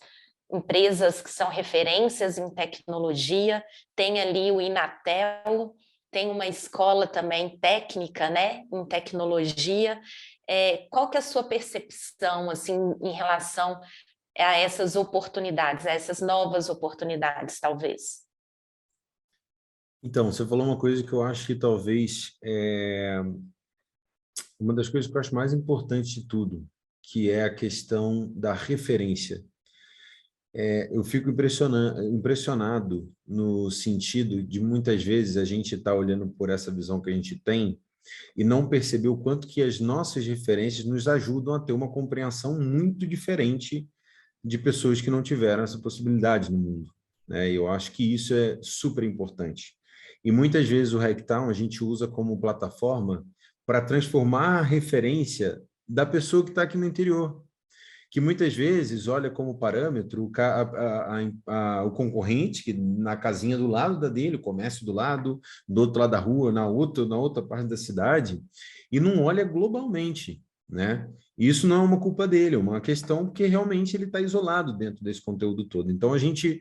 empresas que são referências em tecnologia, tem ali o Inatel, tem uma escola também técnica, né, em tecnologia. Qual que é a sua percepção assim, em relação a essas oportunidades, a essas novas oportunidades, talvez? Então, você falou uma coisa que eu acho que talvez uma das coisas que eu acho mais importantes de tudo, que é a questão da referência. Eu fico impressionado no sentido de muitas vezes a gente estar olhando por essa visão que a gente tem e não perceber o quanto que as nossas referências nos ajudam a ter uma compreensão muito diferente de pessoas que não tiveram essa possibilidade no mundo, né? Eu acho que isso é super importante. E muitas vezes o Hacktown a gente usa como plataforma para transformar a referência da pessoa que está aqui no interior, que muitas vezes olha como parâmetro o concorrente, que na casinha do lado da dele, o comércio do lado, do outro lado da rua, na outra parte da cidade, e não olha globalmente, né? Isso não é uma culpa dele, é uma questão porque realmente ele está isolado dentro desse conteúdo todo. Então, a gente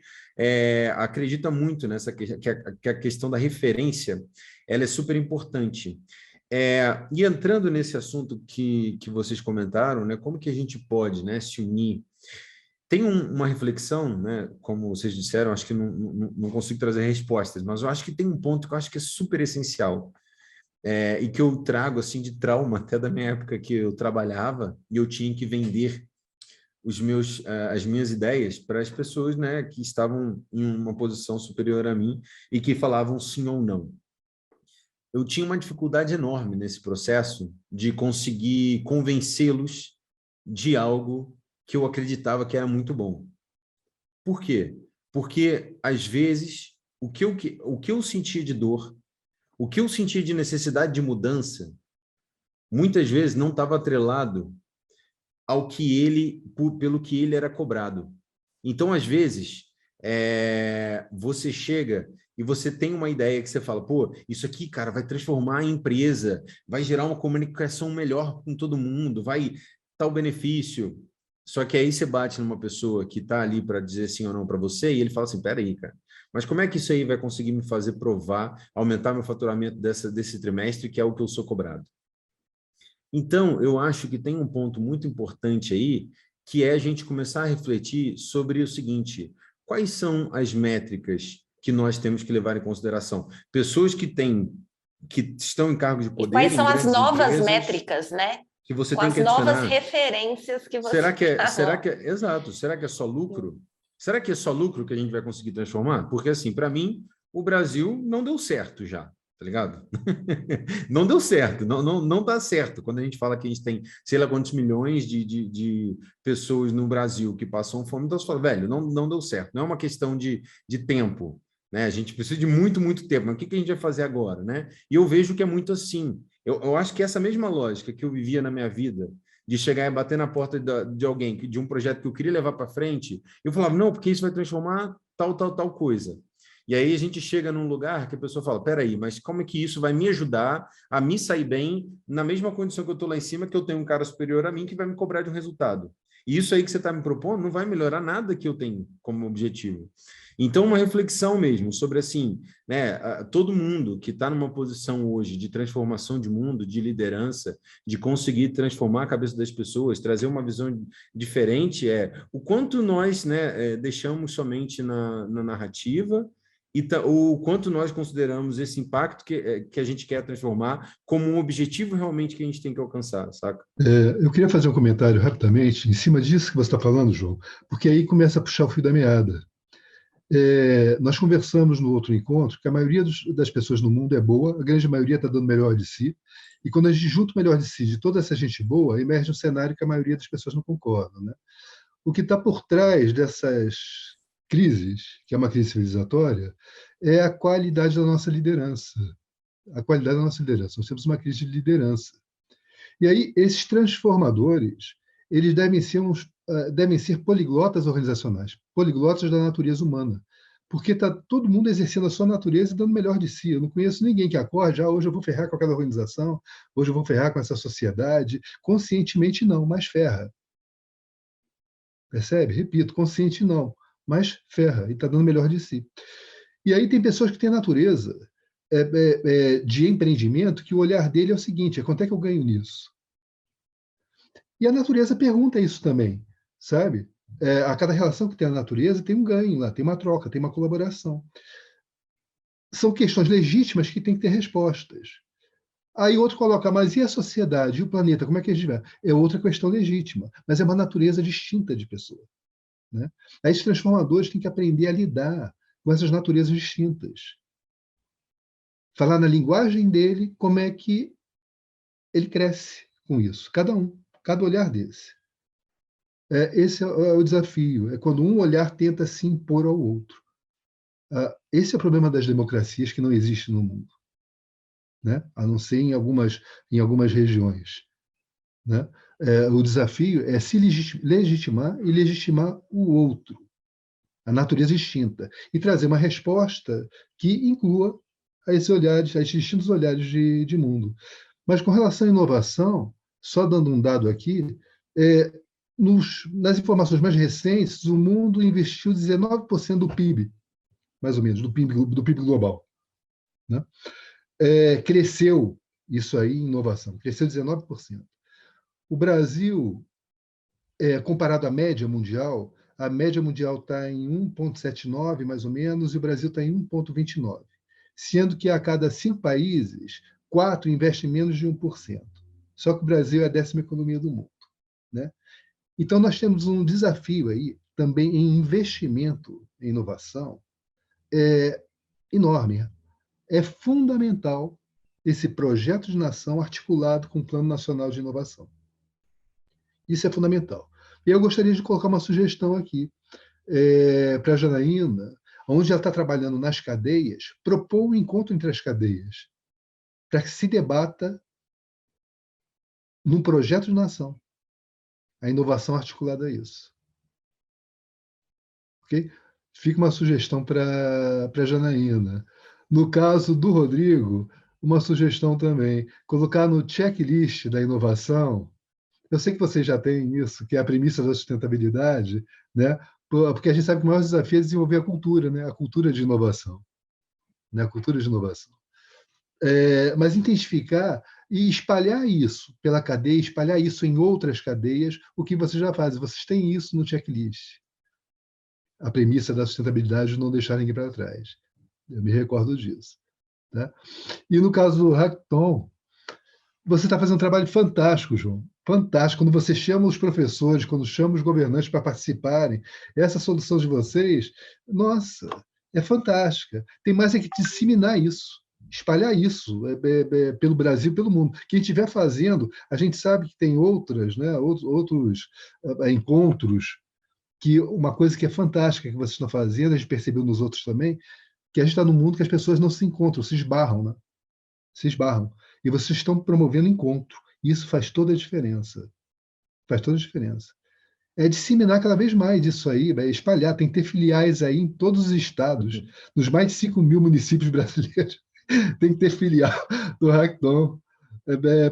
acredita muito nessa que a questão da referência ela é super importante. E entrando nesse assunto que vocês comentaram, né, como que a gente pode, né, se unir? Tem uma reflexão, né, como vocês disseram, acho que não consigo trazer respostas, mas eu acho que tem um ponto que eu acho que é super essencial, e que eu trago assim de trauma até da minha época que eu trabalhava e eu tinha que vender as minhas ideias para as pessoas, né, que estavam em uma posição superior a mim e que falavam sim ou não. Eu tinha uma dificuldade enorme nesse processo de conseguir convencê-los de algo que eu acreditava que era muito bom. Por quê? Porque, às vezes, o que eu sentia de dor, o que eu sentia de necessidade de mudança, muitas vezes não estava atrelado pelo que ele era cobrado. Então, às vezes, você chega e você tem uma ideia que você fala, pô, isso aqui, cara, vai transformar a empresa, vai gerar uma comunicação melhor com todo mundo, vai tal benefício. Só que aí você bate numa pessoa que está ali para dizer sim ou não para você e ele fala assim, peraí, cara, mas como é que isso aí vai conseguir me fazer provar, aumentar meu faturamento desse trimestre, que é o que eu sou cobrado? Então, eu acho que tem um ponto muito importante aí, que é a gente começar a refletir sobre o seguinte, quais são as métricas que nós temos que levar em consideração? Pessoas que estão em cargos de poder... E quais são as novas empresas, métricas, né? Que você com tem as que adicionar. Novas referências que você Exato, será que é só lucro? Será que é só lucro que a gente vai conseguir transformar? Porque, assim, para mim, o Brasil não deu certo já, tá ligado? Não deu certo, não dá certo. Quando a gente fala que a gente tem, sei lá quantos milhões de pessoas no Brasil que passam fome, então você fala, velho, não deu certo. Não é uma questão de tempo, né? A gente precisa de muito, muito tempo. Mas o que a gente vai fazer agora, né? E eu vejo que é muito assim. Eu acho que essa mesma lógica que eu vivia na minha vida, de chegar e bater na porta de alguém, de um projeto que eu queria levar para frente, eu falava, não, porque isso vai transformar tal coisa. E aí a gente chega num lugar que a pessoa fala, peraí, mas como é que isso vai me ajudar a me sair bem na mesma condição que eu estou lá em cima, que eu tenho um cara superior a mim que vai me cobrar de um resultado? E isso aí que você está me propondo não vai melhorar nada que eu tenho como objetivo. Então, uma reflexão mesmo sobre, assim, né, todo mundo que está numa posição hoje de transformação de mundo, de liderança, de conseguir transformar a cabeça das pessoas, trazer uma visão diferente, o quanto nós, né, deixamos somente na narrativa e o quanto nós consideramos esse impacto que a gente quer transformar como um objetivo realmente que a gente tem que alcançar, saca? Eu queria fazer um comentário rapidamente em cima disso que você está falando, João, porque aí começa a puxar o fio da meada. Nós conversamos no outro encontro que a maioria das pessoas no mundo é boa, a grande maioria está dando o melhor de si, e quando a gente junta o melhor de si de toda essa gente boa, emerge um cenário que a maioria das pessoas não concordam, né? O que está por trás dessas crises, que é uma crise civilizatória, é a qualidade da nossa liderança. A qualidade da nossa liderança. Nós temos uma crise de liderança. E aí, esses transformadores, eles devem ser poliglotas organizacionais, poliglotas da natureza humana, porque está todo mundo exercendo a sua natureza e dando o melhor de si. Eu não conheço ninguém que acorde, hoje eu vou ferrar com aquela organização, hoje eu vou ferrar com essa sociedade. Conscientemente não, mas ferra. Percebe? Repito, consciente não, mas ferra e está dando o melhor de si. E aí tem pessoas que têm a natureza de empreendimento que o olhar dele é o seguinte, quanto é que eu ganho nisso? E a natureza pergunta isso também, sabe? A cada relação que tem a natureza tem um ganho lá, tem uma troca, tem uma colaboração. São questões legítimas que têm que ter respostas. Aí outro coloca, mas e a sociedade, e o planeta, como é que eles vivem? É outra questão legítima, mas é uma natureza distinta de pessoa. Né? Aí os transformadores têm que aprender a lidar com essas naturezas distintas. Falar na linguagem dele como é que ele cresce com isso. Cada um, cada olhar desse. Esse é o desafio. É quando um olhar tenta se impor ao outro. Esse é o problema das democracias que não existe no mundo. Né? A não ser em algumas regiões. Né? O desafio é se legitimar e legitimar o outro, a natureza distinta, e trazer uma resposta que inclua a esses olhares, a esses distintos olhares de mundo. Mas com relação à inovação, só dando um dado aqui, nas informações mais recentes, o mundo investiu 19% do PIB, mais ou menos, do PIB global. Né? Cresceu isso aí em inovação, cresceu 19%. O Brasil, comparado à média mundial, a média mundial está em 1,79, mais ou menos, e o Brasil está em 1,29, sendo que a cada 5 países, 4 investem menos de 1%. Só que o Brasil é a 10ª economia do mundo. Né? Então, nós temos um desafio aí também em investimento em inovação enorme. É fundamental esse projeto de nação articulado com o Plano Nacional de Inovação. Isso é fundamental. E eu gostaria de colocar uma sugestão aqui para a Janaína, onde ela está trabalhando nas cadeias, propor um encontro entre as cadeias, para que se debata num projeto de nação a inovação articulada a isso. Okay? Fica uma sugestão para a Janaína. No caso do Rodrigo, uma sugestão também, colocar no checklist da inovação. Eu sei que vocês já têm isso, que é a premissa da sustentabilidade, né? Porque a gente sabe que o maior desafio é desenvolver a cultura, né? A cultura de inovação. Né? A cultura de inovação. Mas intensificar e espalhar isso pela cadeia, espalhar isso em outras cadeias, o que vocês já fazem. Vocês têm isso no checklist. A premissa da sustentabilidade de não deixar ninguém para trás. Eu me recordo disso. Tá? E no caso do Hackathon, você está fazendo um trabalho fantástico, João. Fantástico. Quando você chama os professores, quando chama os governantes para participarem, essa solução de vocês, nossa, é fantástica. Tem mais é que disseminar isso, espalhar isso pelo Brasil, pelo mundo. Quem estiver fazendo, a gente sabe que tem outros encontros, que uma coisa que é fantástica que vocês estão fazendo, a gente percebeu nos outros também, que a gente está num mundo que as pessoas não se encontram, se esbarram, né? Se esbarram. E vocês estão promovendo encontro. Isso faz toda a diferença. Faz toda a diferença. É disseminar cada vez mais isso aí, espalhar. Tem que ter filiais aí em todos os estados, nos mais de 5 mil municípios brasileiros. Tem que ter filial do Hackathon.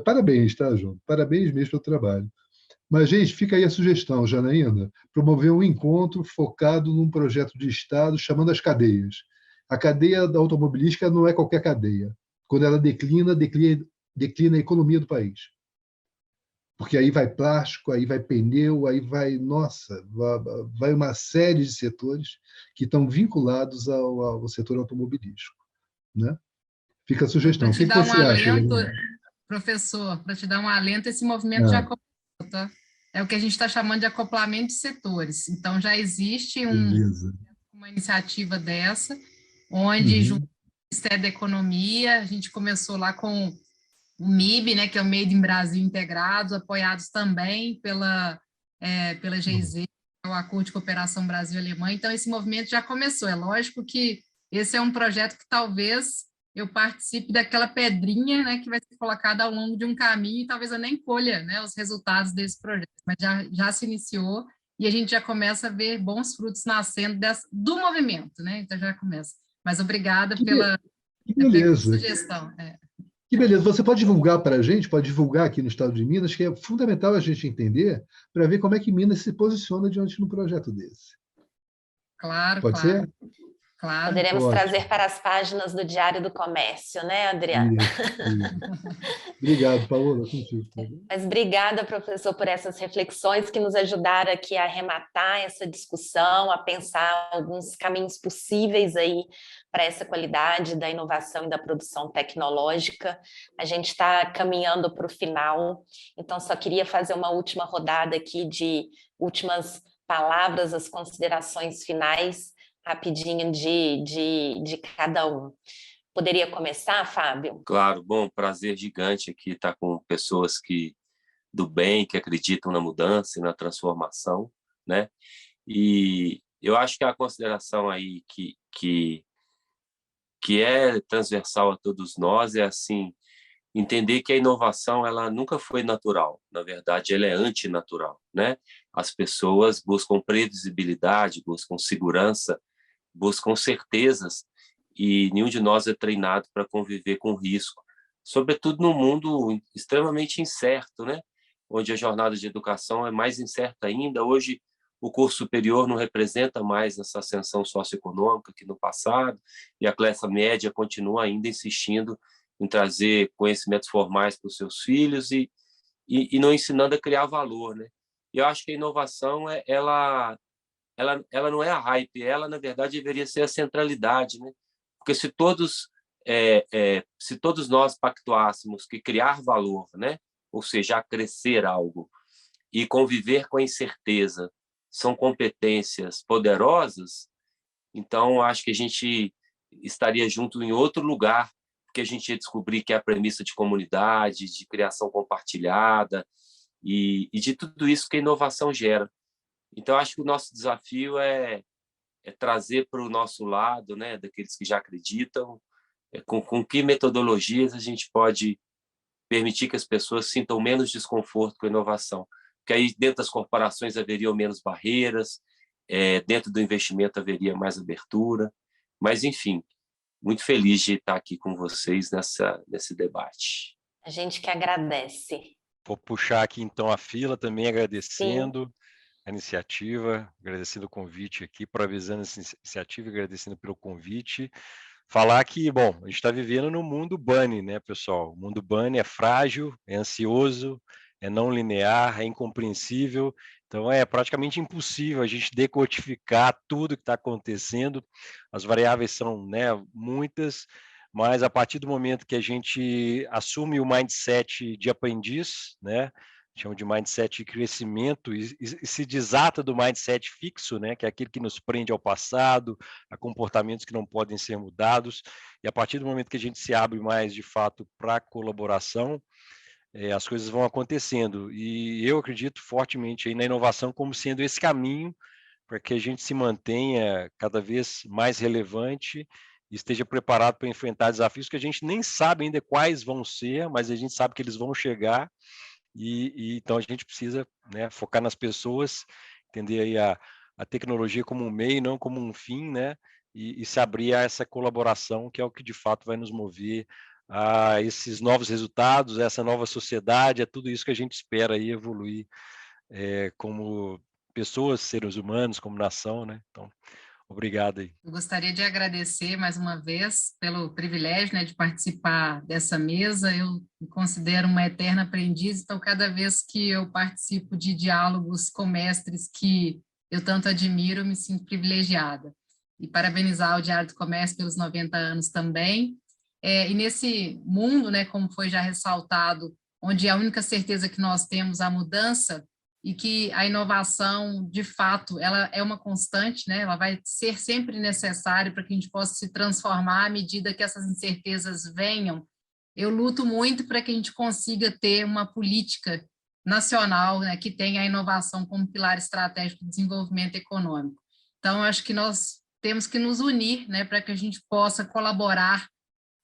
Parabéns, tá, João? Parabéns mesmo pelo trabalho. Mas, gente, fica aí a sugestão, Janaína, promover um encontro focado num projeto de Estado chamando as cadeias. A cadeia da automobilística não é qualquer cadeia. Quando ela declina a economia do país. Porque aí vai plástico, aí vai pneu, aí vai, vai uma série de setores que estão vinculados ao setor automobilístico. Né? Fica a sugestão. O que você acha? Professor, para te dar um alento, esse movimento já começou, tá? É o que a gente está chamando de acoplamento de setores. Então, já existe uma iniciativa dessa, onde, junto com o Ministério da Economia, a gente começou lá com o MIB, né, que é o Made in Brasil Integrado, apoiados também pela GIZ, o Acordo de Cooperação Brasil-Alemanha. Então, esse movimento já começou. É lógico que esse é um projeto que talvez eu participe daquela pedrinha, né, que vai ser colocada ao longo de um caminho e talvez eu nem colha, né, os resultados desse projeto, mas já se iniciou e a gente já começa a ver bons frutos nascendo do movimento, né? Então já começa. Mas obrigada pela beleza. sugestão. Que beleza. Você pode divulgar para a gente, pode divulgar aqui no estado de Minas, que é fundamental a gente entender para ver como é que Minas se posiciona diante de um projeto desse. Claro, Pode claro. ser? Claro. Poderemos Ótimo. trazer para as páginas do Diário do Comércio, né, Adriana? Isso. Obrigado, Paola. Contigo, tá bom? Mas obrigada, professor, por essas reflexões que nos ajudaram aqui a arrematar essa discussão, a pensar alguns caminhos possíveis aí para essa qualidade da inovação e da produção tecnológica. A gente está caminhando para o final, então só queria fazer uma última rodada aqui de últimas palavras, as considerações finais, rapidinho de cada um. Poderia começar, Fábio? Claro, bom, prazer gigante aqui estar com pessoas do bem, que acreditam na mudança e na transformação, né? E eu acho que a consideração aí que é transversal a todos nós é assim, entender que a inovação ela nunca foi natural, na verdade ela é antinatural, né? As pessoas buscam previsibilidade, buscam segurança, buscam certezas, e nenhum de nós é treinado para conviver com risco, sobretudo num mundo extremamente incerto, né? Onde a jornada de educação é mais incerta ainda. Hoje, o curso superior não representa mais essa ascensão socioeconômica que no passado, e a classe média continua ainda insistindo em trazer conhecimentos formais para os seus filhos e não ensinando a criar valor, né? E eu acho que a inovação, ela não é a hype, ela, na verdade, deveria ser a centralidade, né? Porque se todos nós pactuássemos que criar valor, né? Ou seja, acrescer algo e conviver com a incerteza são competências poderosas, então acho que a gente estaria junto em outro lugar, porque a gente ia descobrir que é a premissa de comunidade, de criação compartilhada e de tudo isso que a inovação gera. Então, acho que o nosso desafio é trazer para o nosso lado, né, daqueles que já acreditam, com que metodologias a gente pode permitir que as pessoas sintam menos desconforto com a inovação. Porque aí, dentro das corporações, haveriam menos barreiras, dentro do investimento haveria mais abertura. Mas, enfim, muito feliz de estar aqui com vocês nesse debate. A gente que agradece. Vou puxar aqui, então, a fila também, agradecendo Sim. a iniciativa, agradecendo o convite aqui, parabenizando essa iniciativa, agradecendo pelo convite. Falar que, bom, a gente está vivendo no mundo bunny, né, pessoal? O mundo bunny é frágil, é ansioso, é não linear, é incompreensível, então é praticamente impossível a gente decodificar tudo que está acontecendo. As variáveis são, né, muitas, mas a partir do momento que a gente assume o mindset de aprendiz, né, chama de mindset de crescimento, e se desata do mindset fixo, né, que é aquele que nos prende ao passado, a comportamentos que não podem ser mudados, e a partir do momento que a gente se abre mais, de fato, para a colaboração, as coisas vão acontecendo. E eu acredito fortemente aí na inovação como sendo esse caminho para que a gente se mantenha cada vez mais relevante e esteja preparado para enfrentar desafios que a gente nem sabe ainda quais vão ser, mas a gente sabe que eles vão chegar. Então a gente precisa, né, focar nas pessoas, entender aí a tecnologia como um meio, não como um fim, né, e se abrir a essa colaboração, que é o que de fato vai nos mover a esses novos resultados, a essa nova sociedade, é tudo isso que a gente espera aí evoluir como pessoas, seres humanos, como nação, né? Então, obrigado aí. Eu gostaria de agradecer mais uma vez pelo privilégio, né, de participar dessa mesa. Eu me considero uma eterna aprendiz, então cada vez que eu participo de diálogos com mestres que eu tanto admiro, eu me sinto privilegiada. E parabenizar o Diário do Comércio pelos 90 anos também. E nesse mundo, né, como foi já ressaltado, onde a única certeza que nós temos é a mudança, e que a inovação, de fato, ela é uma constante, né? Ela vai ser sempre necessária para que a gente possa se transformar à medida que essas incertezas venham. Eu luto muito para que a gente consiga ter uma política nacional, né, que tenha a inovação como pilar estratégico do desenvolvimento econômico. Então, acho que nós temos que nos unir, né, para que a gente possa colaborar,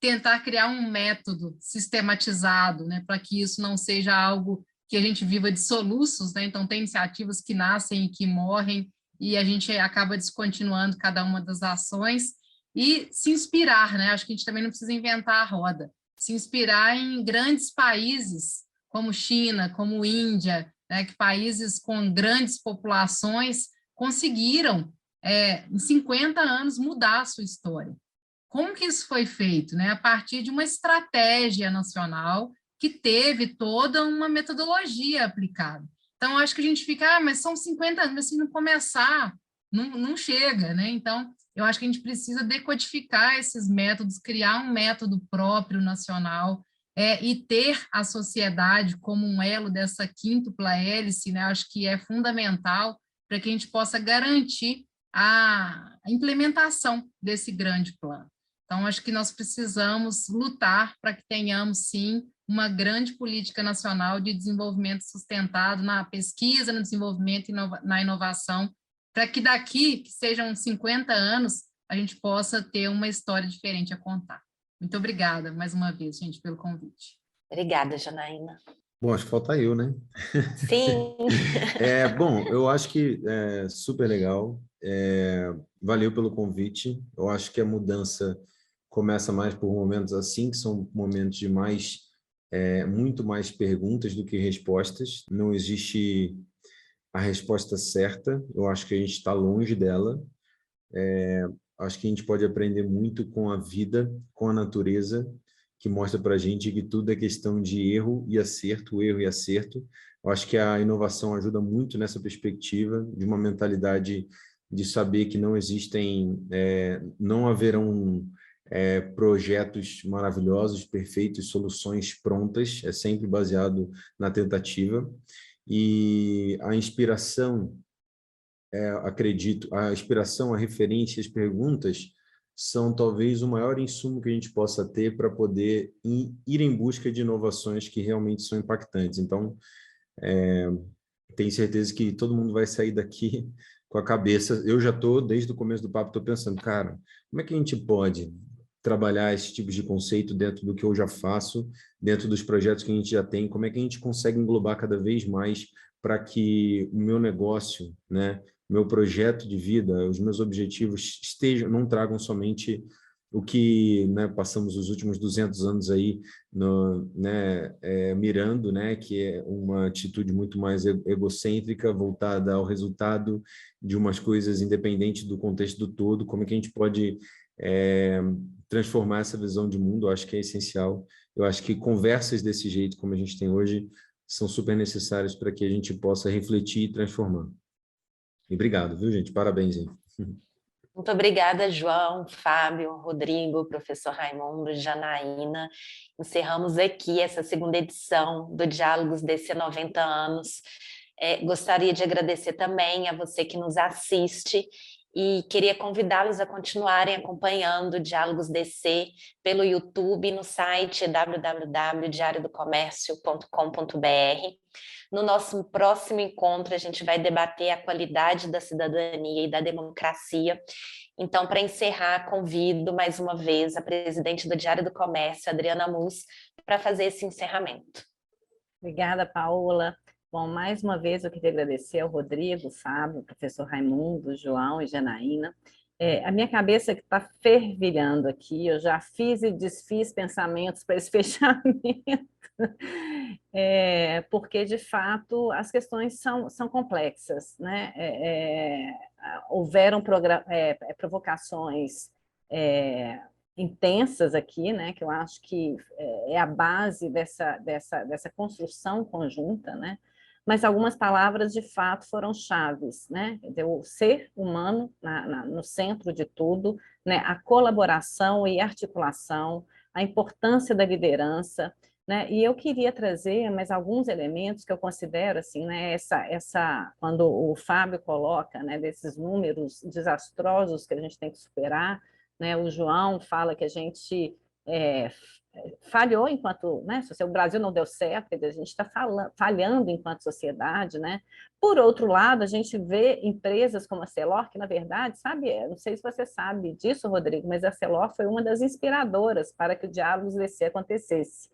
tentar criar um método sistematizado, né, para que isso não seja algo que a gente viva de soluços, né? Então, tem iniciativas que nascem e que morrem, e a gente acaba descontinuando cada uma das ações, e se inspirar, né? Acho que a gente também não precisa inventar a roda, se inspirar em grandes países, como China, como Índia, né? Que países com grandes populações conseguiram, em 50 anos, mudar a sua história. Como que isso foi feito? Né? A partir de uma estratégia nacional que teve toda uma metodologia aplicada. Então, acho que a gente fica, mas são 50 anos, mas se não começar, não chega, né? Então, eu acho que a gente precisa decodificar esses métodos, criar um método próprio nacional, e ter a sociedade como um elo dessa quíntupla hélice, né? Acho que é fundamental para que a gente possa garantir a implementação desse grande plano. Então, acho que nós precisamos lutar para que tenhamos, sim, uma grande política nacional de desenvolvimento sustentado na pesquisa, no desenvolvimento e na inovação, para que daqui, que sejam 50 anos, a gente possa ter uma história diferente a contar. Muito obrigada, mais uma vez, gente, pelo convite. Obrigada, Janaína. Bom, acho que falta eu, né? Sim. Bom, eu acho que é super legal. Valeu pelo convite. Eu acho que a mudança começa mais por momentos assim, que são momentos de muito mais perguntas do que respostas. Não existe a resposta certa. Eu acho que a gente está longe dela. Acho que a gente pode aprender muito com a vida, com a natureza, que mostra para a gente que tudo é questão de erro e acerto, erro e acerto. Eu acho que a inovação ajuda muito nessa perspectiva, de uma mentalidade de saber que não existem, não haverão projetos maravilhosos, perfeitos, soluções prontas, é sempre baseado na tentativa. E a inspiração, acredito, a inspiração, a referência, as perguntas são talvez o maior insumo que a gente possa ter para poder ir em busca de inovações que realmente são impactantes. Então, tenho certeza que todo mundo vai sair daqui com a cabeça. Eu já estou, desde o começo do papo, estou pensando, cara, como é que a gente pode trabalhar esse tipo de conceito dentro do que eu já faço, dentro dos projetos que a gente já tem, como é que a gente consegue englobar cada vez mais para que o meu negócio, né, meu projeto de vida, os meus objetivos não tragam somente o que, né, passamos os últimos 200 anos aí mirando, né, que é uma atitude muito mais egocêntrica, voltada ao resultado de umas coisas independente do contexto do todo. Como é que a gente pode transformar essa visão de mundo? Eu acho que é essencial. Eu acho que conversas desse jeito, como a gente tem hoje, são super necessárias para que a gente possa refletir e transformar. E obrigado, viu, gente? Parabéns, hein? Muito obrigada, João, Fábio, Rodrigo, professor Raimundo, Janaína. Encerramos aqui essa segunda edição do Diálogos DC 90 anos. Gostaria de agradecer também a você que nos assiste e queria convidá-los a continuarem acompanhando o Diálogos DC pelo YouTube no site www.diariodocomércio.com.br. No nosso próximo encontro, a gente vai debater a qualidade da cidadania e da democracia. Então, para encerrar, convido mais uma vez a presidente do Diário do Comércio, Adriana Mus, para fazer esse encerramento. Obrigada, Paola. Bom, mais uma vez eu queria agradecer ao Rodrigo, Fábio, professor Raimundo, João e Janaína. A minha cabeça que está fervilhando aqui, eu já fiz e desfiz pensamentos para esse fechamento, porque, de fato, as questões são complexas, né? Houveram provocações intensas aqui, né? Que eu acho que é a base dessa construção conjunta, né? Mas algumas palavras, de fato, foram chaves, né? O ser humano no centro de tudo, né? A colaboração e articulação, a importância da liderança, né? E eu queria trazer mais alguns elementos que eu considero, assim, né? Quando o Fábio coloca, né, desses números desastrosos que a gente tem que superar, né? O João fala que a gente falhou enquanto, né, o Brasil não deu certo, quer dizer, a gente está falhando enquanto sociedade, né? Por outro lado, a gente vê empresas como a Celor, que na verdade, sabe, não sei se você sabe disso, Rodrigo, mas a Celor foi uma das inspiradoras para que o Diálogos DC acontecesse.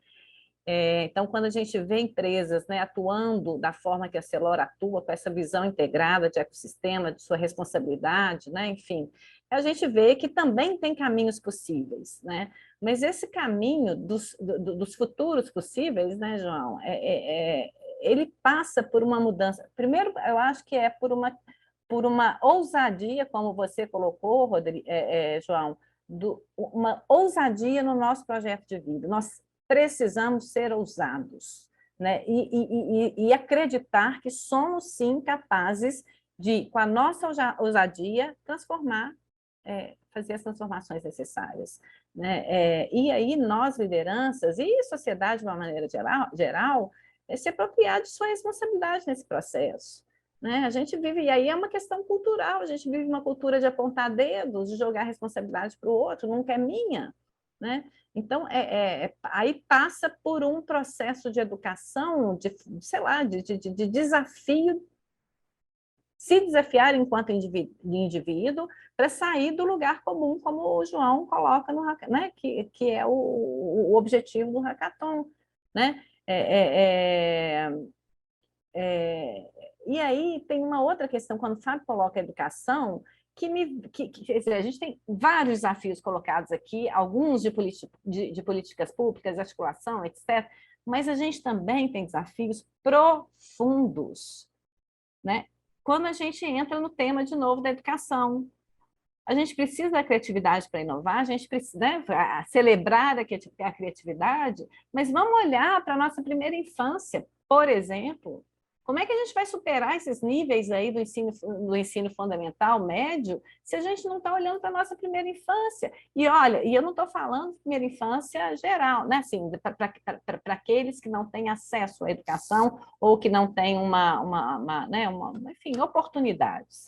Então, quando a gente vê empresas, né, atuando da forma que a Celor atua, com essa visão integrada de ecossistema, de sua responsabilidade, né, enfim, a gente vê que também tem caminhos possíveis, né? Mas esse caminho dos futuros possíveis, né, João, ele passa por uma mudança. Primeiro, eu acho que é por uma ousadia, como você colocou, João, uma ousadia no nosso projeto de vida. Nós precisamos ser ousados, né? E acreditar que somos, sim, capazes de, com a nossa ousadia, fazer as transformações necessárias, né? E aí nós, lideranças, e sociedade de uma maneira geral, se apropriar de sua responsabilidade nesse processo, né? A gente vive, e aí é uma questão cultural, a gente vive uma cultura de apontar dedos, de jogar responsabilidade para o outro, nunca é minha, né? Então, aí passa por um processo de educação, sei lá, de desafio, se desafiar enquanto indivíduo para sair do lugar comum, como o João coloca, né, que é o objetivo do hackathon, né? E aí tem uma outra questão, quando o Fábio coloca a educação, quer dizer, a gente tem vários desafios colocados aqui, alguns de políticas públicas, articulação, etc., mas a gente também tem desafios profundos, né? Quando a gente entra no tema, de novo, da educação, a gente precisa da criatividade para inovar, a gente precisa, né, celebrar a criatividade, mas vamos olhar para a nossa primeira infância, por exemplo. Como é que a gente vai superar esses níveis aí do ensino fundamental, médio, se a gente não está olhando para a nossa primeira infância? E olha, eu não estou falando de primeira infância geral, né? Assim, para aqueles que não têm acesso à educação ou que não têm enfim, oportunidades.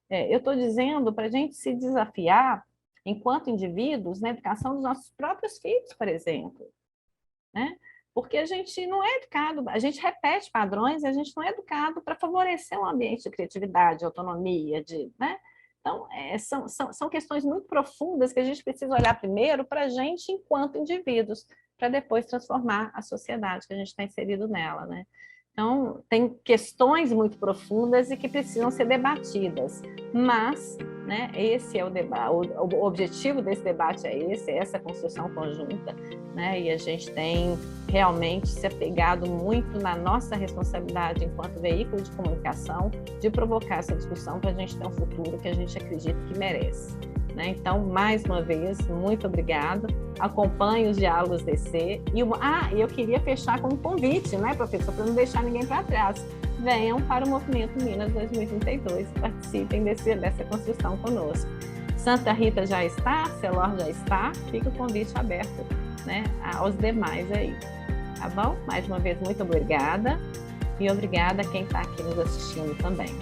Eu estou dizendo para a gente se desafiar, enquanto indivíduos, na educação dos nossos próprios filhos, por exemplo, né? Porque a gente não é educado, a gente repete padrões e a gente não é educado para favorecer um ambiente de criatividade, de autonomia, né? Então, são questões muito profundas que a gente precisa olhar primeiro para a gente enquanto indivíduos, para depois transformar a sociedade que a gente está inserido nela, né? Então, tem questões muito profundas e que precisam ser debatidas, mas, né, esse é o debate, o objetivo desse debate é essa construção conjunta, né, e a gente tem realmente se apegado muito na nossa responsabilidade enquanto veículo de comunicação, de provocar essa discussão para a gente ter um futuro que a gente acredita que merece. Então, mais uma vez, muito obrigada. Acompanhe os diálogos DC. E eu queria fechar com um convite, né, professor, para não deixar ninguém para trás. Venham para o Movimento Minas 2032, participem dessa construção conosco. Santa Rita já está, Celor já está, fica o convite aberto, né, aos demais aí. Tá bom? Mais uma vez, muito obrigada. E obrigada a quem está aqui nos assistindo também.